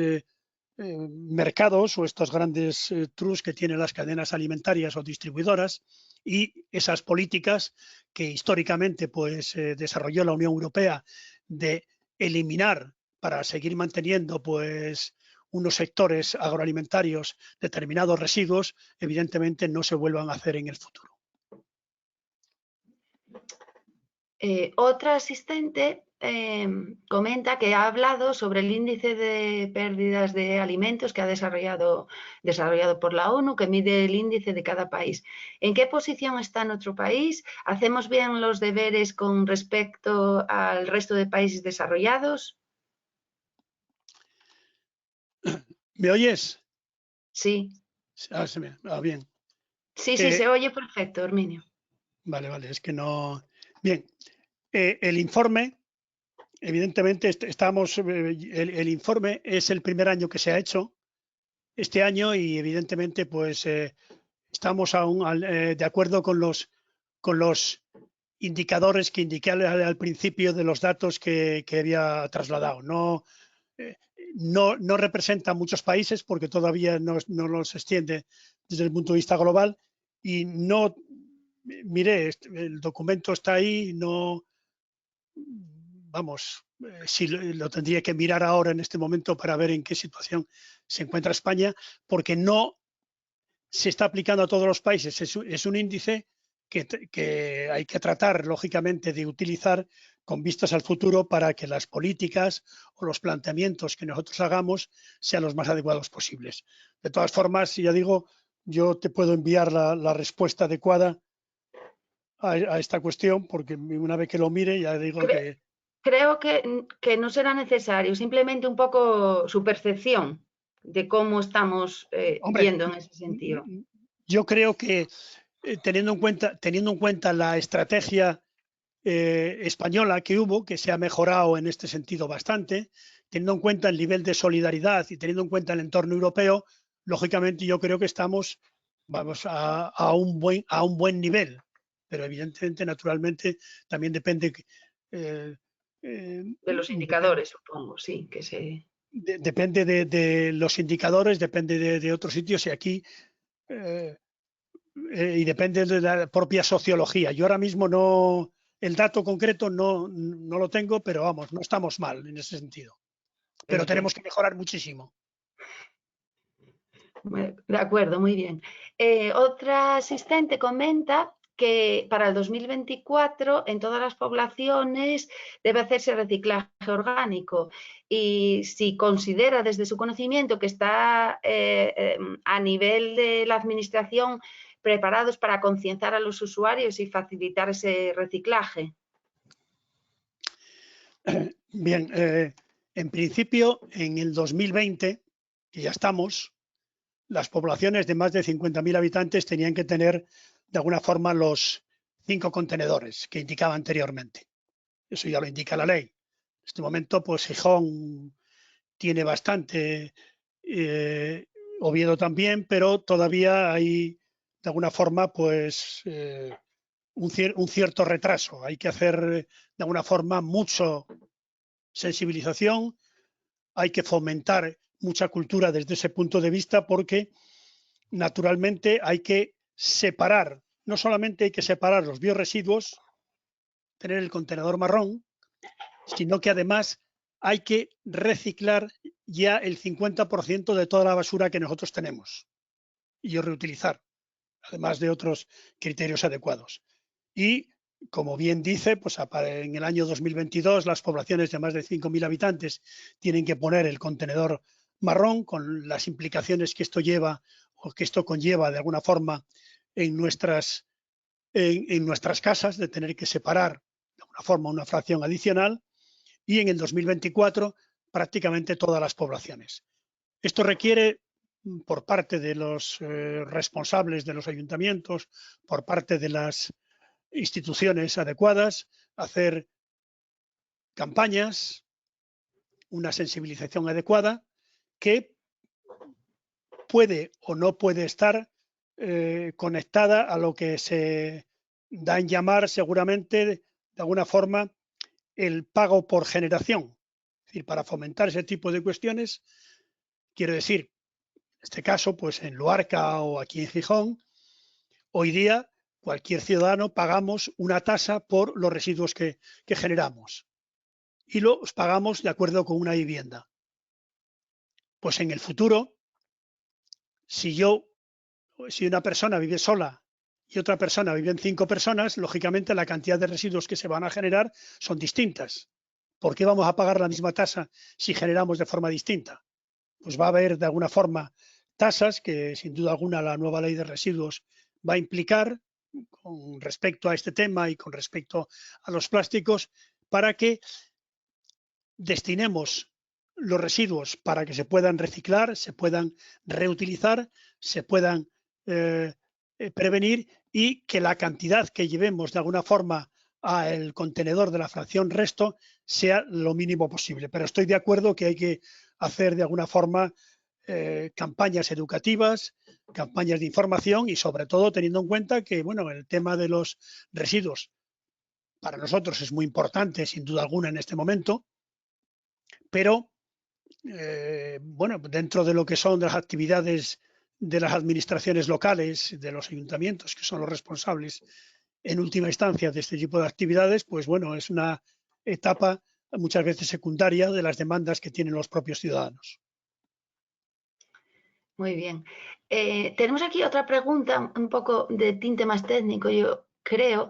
mercados o estos grandes trust que tienen las cadenas alimentarias o distribuidoras, y esas políticas que históricamente pues desarrolló la Unión Europea de eliminar para seguir manteniendo pues unos sectores agroalimentarios determinados residuos, evidentemente no se vuelvan a hacer en el futuro. Otra asistente comenta que ha hablado sobre el índice de pérdidas de alimentos que ha desarrollado por la ONU, que mide el índice de cada país. ¿En qué posición está nuestro país? ¿Hacemos bien los deberes con respecto al resto de países desarrollados? ¿Me oyes? Sí. Bien. Sí, se oye perfecto, Herminio. Vale, es que no... Bien, el informe, evidentemente el informe es el primer año que se ha hecho este año, y evidentemente pues estamos aún de acuerdo con los indicadores que indiqué al principio de los datos que había trasladado. No representa muchos países porque todavía no los extiende desde el punto de vista global, y no, mire, el documento está ahí, no, vamos, sí lo tendría que mirar ahora en este momento para ver en qué situación se encuentra España, porque no se está aplicando a todos los países. Es un índice que hay que tratar, lógicamente, de utilizar con vistas al futuro para que las políticas o los planteamientos que nosotros hagamos sean los más adecuados posibles. De todas formas, ya digo, yo te puedo enviar la respuesta adecuada a esta cuestión, porque una vez que lo mire, ya digo que... Creo que no será necesario, simplemente un poco su percepción de cómo estamos yendo en ese sentido. Yo creo que teniendo en cuenta la estrategia española que hubo, que se ha mejorado en este sentido bastante, teniendo en cuenta el nivel de solidaridad y teniendo en cuenta el entorno europeo, lógicamente yo creo que estamos a un buen nivel, pero evidentemente, naturalmente, también depende de los indicadores, supongo, sí, que se... Depende de los indicadores, depende de otros sitios, y aquí y depende de la propia sociología. Yo ahora mismo no, el dato concreto no lo tengo, pero vamos, no estamos mal en ese sentido. Pero tenemos que mejorar muchísimo. De acuerdo, muy bien. Otra asistente comenta que para el 2024 en todas las poblaciones debe hacerse reciclaje orgánico, y si considera desde su conocimiento que está a nivel de la administración preparados para concienciar a los usuarios y facilitar ese reciclaje? Bien, en principio, en el 2020, que ya estamos, las poblaciones de más de 50.000 habitantes tenían que tener, de alguna forma, los 5 contenedores que indicaba anteriormente. Eso ya lo indica la ley. En este momento, pues Gijón tiene bastante, Oviedo también, pero todavía hay, de alguna forma, pues un cierto retraso. Hay que hacer, de alguna forma, mucho sensibilización, hay que fomentar mucha cultura desde ese punto de vista, porque naturalmente hay que separar, no solamente hay que separar los biorresiduos, tener el contenedor marrón, sino que además hay que reciclar ya el 50% de toda la basura que nosotros tenemos y reutilizar, además de otros criterios adecuados. Y, como bien dice, pues en el año 2022 las poblaciones de más de 5.000 habitantes tienen que poner el contenedor marrón, con las implicaciones que esto lleva o que esto conlleva de alguna forma en nuestras casas, de tener que separar de alguna forma una fracción adicional, y en el 2024 prácticamente todas las poblaciones. Esto requiere, por parte de los responsables de los ayuntamientos, por parte de las instituciones adecuadas, hacer campañas, una sensibilización adecuada que puede o no puede estar conectada a lo que se da en llamar seguramente de alguna forma el pago por generación. Es decir, para fomentar ese tipo de cuestiones, quiero decir, en este caso, pues en Luarca o aquí en Gijón, hoy día cualquier ciudadano pagamos una tasa por los residuos que generamos y los pagamos de acuerdo con una vivienda. Pues en el futuro, si una persona vive sola y otra persona viven 5 personas, lógicamente la cantidad de residuos que se van a generar son distintas. ¿Por qué vamos a pagar la misma tasa si generamos de forma distinta? Pues va a haber de alguna forma tasas que sin duda alguna la nueva ley de residuos va a implicar con respecto a este tema y con respecto a los plásticos, para que destinemos los residuos para que se puedan reciclar, se puedan reutilizar, se puedan prevenir, y que la cantidad que llevemos de alguna forma al contenedor de la fracción resto sea lo mínimo posible. Pero estoy de acuerdo que hay que hacer de alguna forma campañas educativas, campañas de información, y sobre todo teniendo en cuenta que, bueno, el tema de los residuos para nosotros es muy importante, sin duda alguna, en este momento, pero bueno, dentro de lo que son las actividades de las administraciones locales, de los ayuntamientos, que son los responsables en última instancia de este tipo de actividades, pues bueno, es una etapa muchas veces secundaria de las demandas que tienen los propios ciudadanos. Muy bien. Tenemos aquí otra pregunta, un poco de tinte más técnico, yo creo,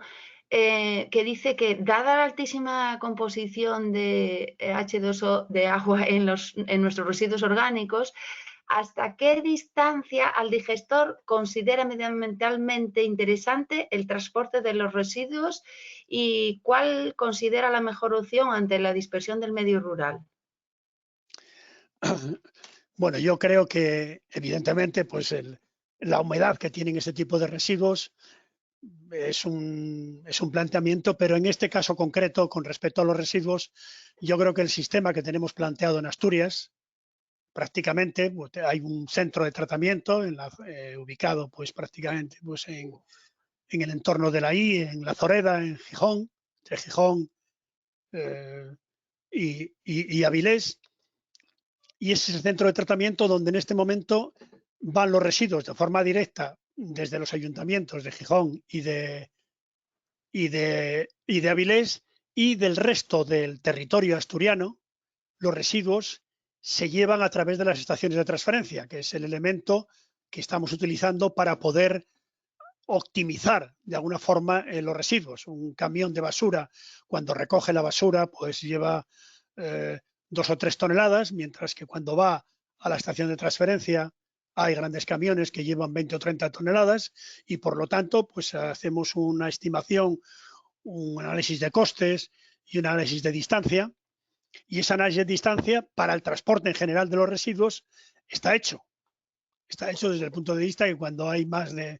que dice que dada la altísima composición de H2O de agua en nuestros residuos orgánicos, ¿hasta qué distancia al digestor considera medioambientalmente interesante el transporte de los residuos y cuál considera la mejor opción ante la dispersión del medio rural? Bueno, yo creo que evidentemente pues la humedad que tienen ese tipo de residuos es un planteamiento, pero en este caso concreto, con respecto a los residuos, yo creo que el sistema que tenemos planteado en Asturias, prácticamente pues, hay un centro de tratamiento ubicado pues prácticamente pues en el entorno de la I, en La Zoreda, en Gijón, entre Gijón y Avilés, y ese es el centro de tratamiento donde en este momento van los residuos de forma directa desde los ayuntamientos de Gijón y de Avilés, y del resto del territorio asturiano. Los residuos se llevan a través de las estaciones de transferencia, que es el elemento que estamos utilizando para poder optimizar de alguna forma los residuos. Un camión de basura, cuando recoge la basura, pues lleva 2 o 3 toneladas, mientras que cuando va a la estación de transferencia hay grandes camiones que llevan 20 o 30 toneladas y por lo tanto pues hacemos una estimación, un análisis de costes y un análisis de distancia, y ese análisis de distancia para el transporte en general de los residuos está hecho. Está hecho desde el punto de vista que cuando hay más de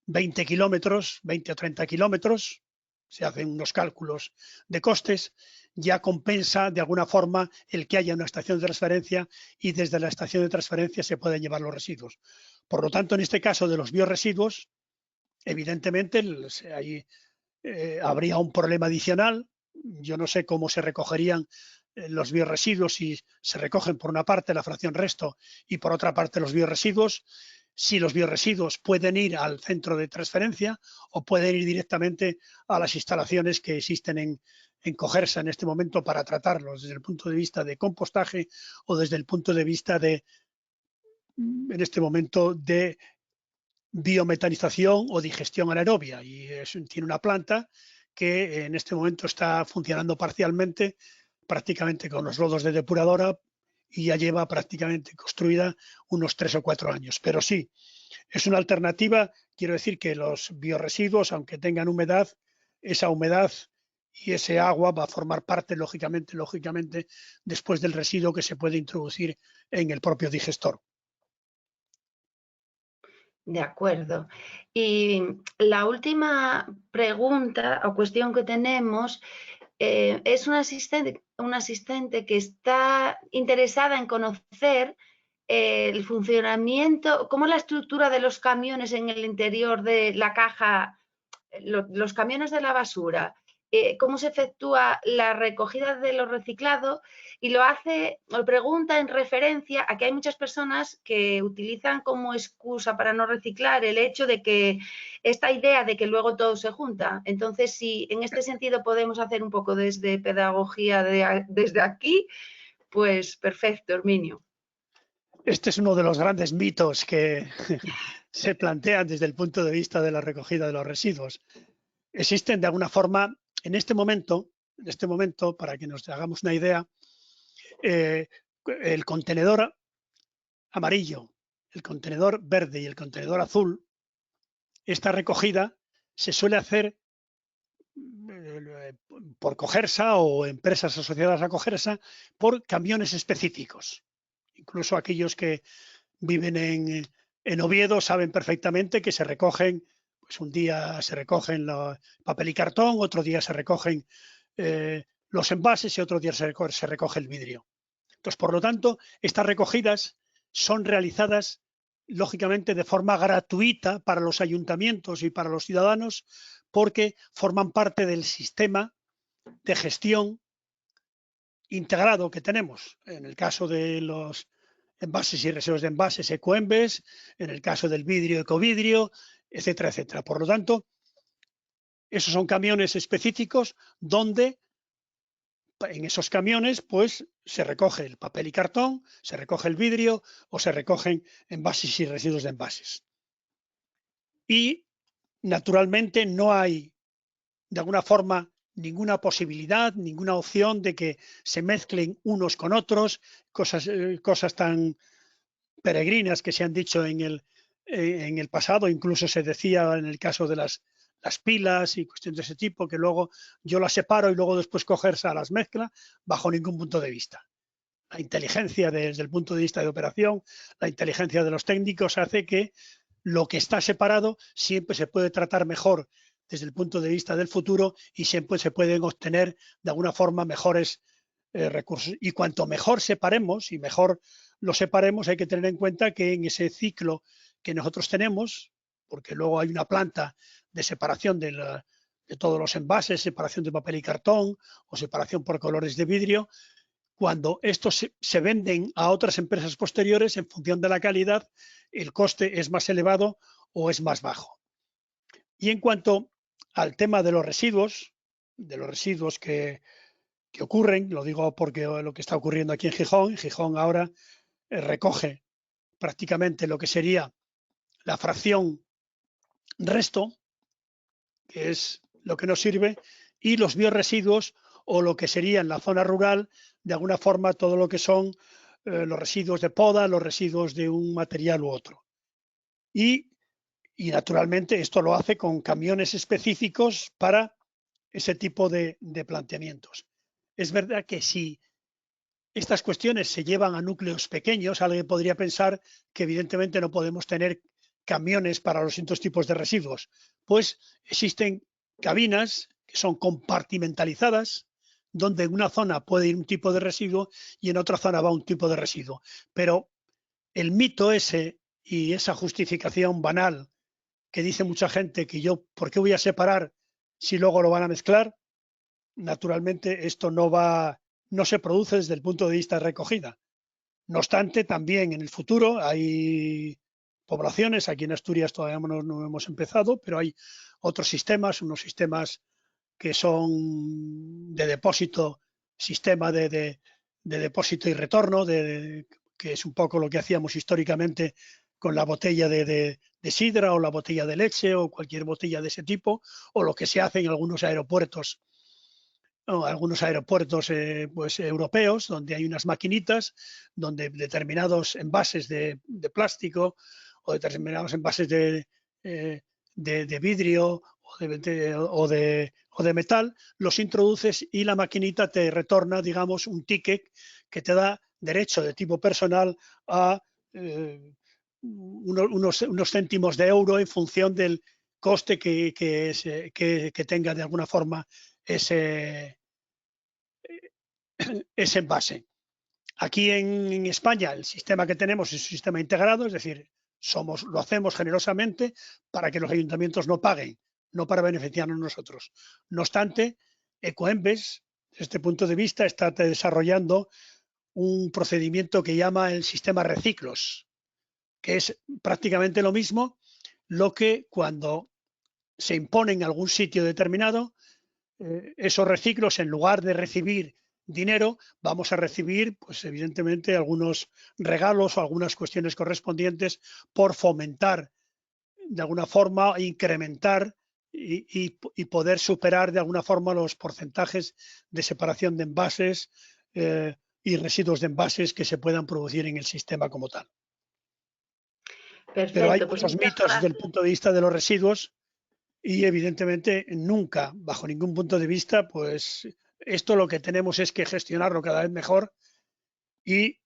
20 kilómetros, 20 o 30 kilómetros, se hacen unos cálculos de costes, ya compensa de alguna forma el que haya una estación de transferencia y desde la estación de transferencia se pueden llevar los residuos. Por lo tanto, en este caso de los bioresiduos, evidentemente habría un problema adicional. Yo no sé cómo se recogerían los bioresiduos si se recogen por una parte la fracción resto y por otra parte los bioresiduos, si los bioresiduos pueden ir al centro de transferencia o pueden ir directamente a las instalaciones que existen en Cogersa en este momento para tratarlos desde el punto de vista de compostaje o desde el punto de vista de, en este momento, de biometanización o digestión anaerobia. Y tiene una planta que en este momento está funcionando parcialmente, prácticamente con los lodos de depuradora, y ya lleva prácticamente construida unos 3 o 4 años. Pero sí, es una alternativa. Quiero decir que los bioresiduos, aunque tengan humedad, esa humedad y ese agua va a formar parte, lógicamente, después del residuo que se puede introducir en el propio digestor. De acuerdo. Y la última pregunta o cuestión que tenemos es una asistente que está interesada en conocer el funcionamiento, cómo la estructura de los camiones en el interior de la caja, los camiones de la basura, cómo se efectúa la recogida de lo reciclado, y lo pregunta en referencia a que hay muchas personas que utilizan como excusa para no reciclar el hecho de que esta idea de que luego todo se junta. Entonces, si en este sentido podemos hacer un poco desde pedagogía desde aquí, pues perfecto, Herminio. Este es uno de los grandes mitos que se plantean desde el punto de vista de la recogida de los residuos. Existen de alguna forma, en este momento, para que nos hagamos una idea, el contenedor amarillo, el contenedor verde y el contenedor azul, esta recogida se suele hacer por Cogersa o empresas asociadas a Cogersa por camiones específicos. Incluso aquellos que viven en Oviedo saben perfectamente que se recogen, pues un día se recogen papel y cartón, otro día se recogen los envases y otro día se recoge el vidrio. Entonces, por lo tanto, estas recogidas son realizadas lógicamente de forma gratuita para los ayuntamientos y para los ciudadanos, porque forman parte del sistema de gestión integrado que tenemos. En el caso de los envases y residuos de envases, Ecoembes, en el caso del vidrio, Ecovidrio, etcétera, etcétera. Por lo tanto, esos son camiones específicos donde en esos camiones pues se recoge el papel y cartón, se recoge el vidrio o se recogen envases y residuos de envases. Y naturalmente no hay de alguna forma ninguna posibilidad, ninguna opción de que se mezclen unos con otros, cosas tan peregrinas que se han dicho en el pasado. Incluso se decía en el caso de las pilas y cuestiones de ese tipo, que luego yo las separo y luego después Cogersa las mezcla, bajo ningún punto de vista. La inteligencia desde el punto de vista de operación, la inteligencia de los técnicos hace que lo que está separado siempre se puede tratar mejor desde el punto de vista del futuro y siempre se pueden obtener de alguna forma mejores recursos. Y cuanto mejor separemos y mejor lo separemos, hay que tener en cuenta que en ese ciclo que nosotros tenemos, porque luego hay una planta de separación de todos los envases, separación de papel y cartón o separación por colores de vidrio, cuando estos se venden a otras empresas posteriores, en función de la calidad, el coste es más elevado o es más bajo. Y en cuanto al tema de los residuos que ocurren, lo digo porque lo que está ocurriendo aquí en Gijón ahora recoge prácticamente lo que sería la fracción resto, que es lo que nos sirve, y los bioresiduos o lo que sería en la zona rural, de alguna forma todo lo que son los residuos de poda, los residuos de un material u otro. Y naturalmente esto lo hace con camiones específicos para ese tipo de planteamientos. Es verdad que si estas cuestiones se llevan a núcleos pequeños, alguien podría pensar que evidentemente no podemos tener camiones para los distintos tipos de residuos. Pues existen cabinas que son compartimentalizadas, donde en una zona puede ir un tipo de residuo y en otra zona va un tipo de residuo. Pero el mito ese y esa justificación banal que dice mucha gente que yo, ¿por qué voy a separar si luego lo van a mezclar? Naturalmente esto no se produce desde el punto de vista de recogida. No obstante, también en el futuro hay poblaciones, aquí en Asturias todavía no hemos empezado, pero hay otros sistemas, unos sistemas que son de depósito, sistema de depósito y retorno, que es un poco lo que hacíamos históricamente con la botella de sidra o la botella de leche o cualquier botella de ese tipo, o lo que se hace en algunos aeropuertos pues, europeos, donde hay unas maquinitas donde determinados envases de plástico o determinados envases de vidrio o de metal, los introduces y la maquinita te retorna, digamos, un ticket que te da derecho de tipo personal a unos céntimos de euro en función del coste que tenga de alguna forma ese envase. Aquí en España el sistema que tenemos es un sistema integrado, es decir, lo hacemos generosamente para que los ayuntamientos no paguen, no para beneficiarnos nosotros. No obstante, Ecoembes, desde este punto de vista, está desarrollando un procedimiento que llama el sistema reciclos, que es prácticamente lo mismo, lo que cuando se impone en algún sitio determinado, esos reciclos, en lugar de recibir dinero, vamos a recibir, pues evidentemente, algunos regalos o algunas cuestiones correspondientes por fomentar, de alguna forma, incrementar y poder superar de alguna forma los porcentajes de separación de envases y residuos de envases que se puedan producir en el sistema como tal. Perfecto, Pero hay pues muchos mitos desde el punto de vista de los residuos y evidentemente nunca, bajo ningún punto de vista, pues esto lo que tenemos es que gestionarlo cada vez mejor y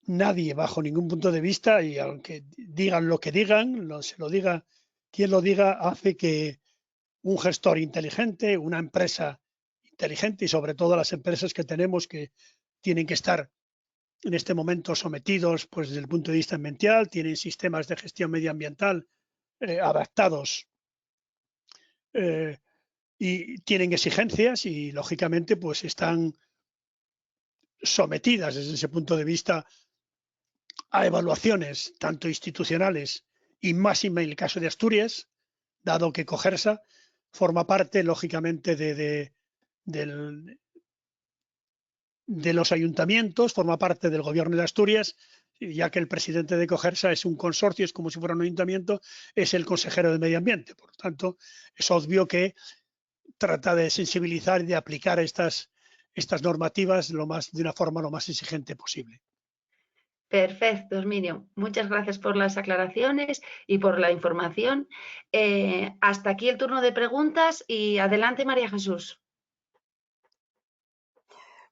nadie bajo ningún punto de vista, y aunque digan lo que digan, se lo diga quien lo diga, hace que un gestor inteligente, una empresa inteligente y sobre todo las empresas que tenemos que tienen que estar en este momento sometidos pues desde el punto de vista ambiental, tienen sistemas de gestión medioambiental adaptados y tienen exigencias y lógicamente pues están sometidas desde ese punto de vista a evaluaciones tanto institucionales y más en el caso de Asturias, dado que Cogersa forma parte lógicamente de los ayuntamientos, forma parte del gobierno de Asturias, ya que el presidente de Cogersa es un consorcio, es como si fuera un ayuntamiento, es el consejero de Medio Ambiente. Por lo tanto, es obvio que trata de sensibilizar y de aplicar estas normativas de una forma lo más exigente posible. Perfecto, Herminio. Muchas gracias por las aclaraciones y por la información. Hasta aquí el turno de preguntas y adelante, María Jesús.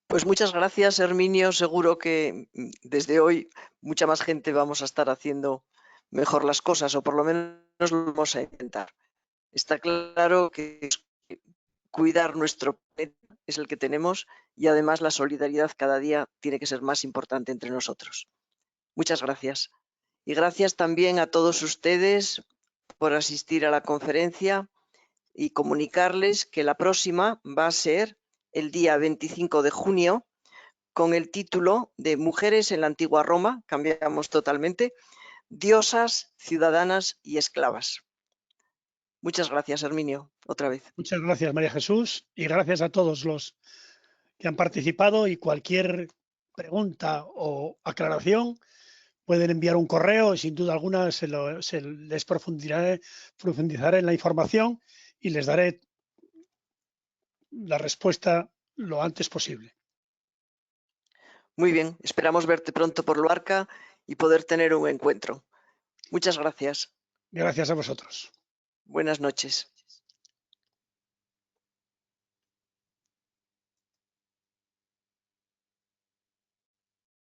Pues muchas gracias, Herminio. Seguro que desde hoy mucha más gente vamos a estar haciendo mejor las cosas, o por lo menos lo vamos a intentar. Está claro que cuidar nuestro planeta es el que tenemos y además la solidaridad cada día tiene que ser más importante entre nosotros. Muchas gracias. Y gracias también a todos ustedes por asistir a la conferencia y comunicarles que la próxima va a ser el día 25 de junio con el título de Mujeres en la Antigua Roma, cambiamos totalmente, diosas, ciudadanas y esclavas. Muchas gracias, Herminio, otra vez. Muchas gracias, María Jesús, y gracias a todos los que han participado y cualquier pregunta o aclaración pueden enviar un correo y sin duda alguna les profundizaré en la información y les daré la respuesta lo antes posible. Muy bien, esperamos verte pronto por Luarca y poder tener un encuentro. Muchas gracias. Gracias a vosotros. Buenas noches.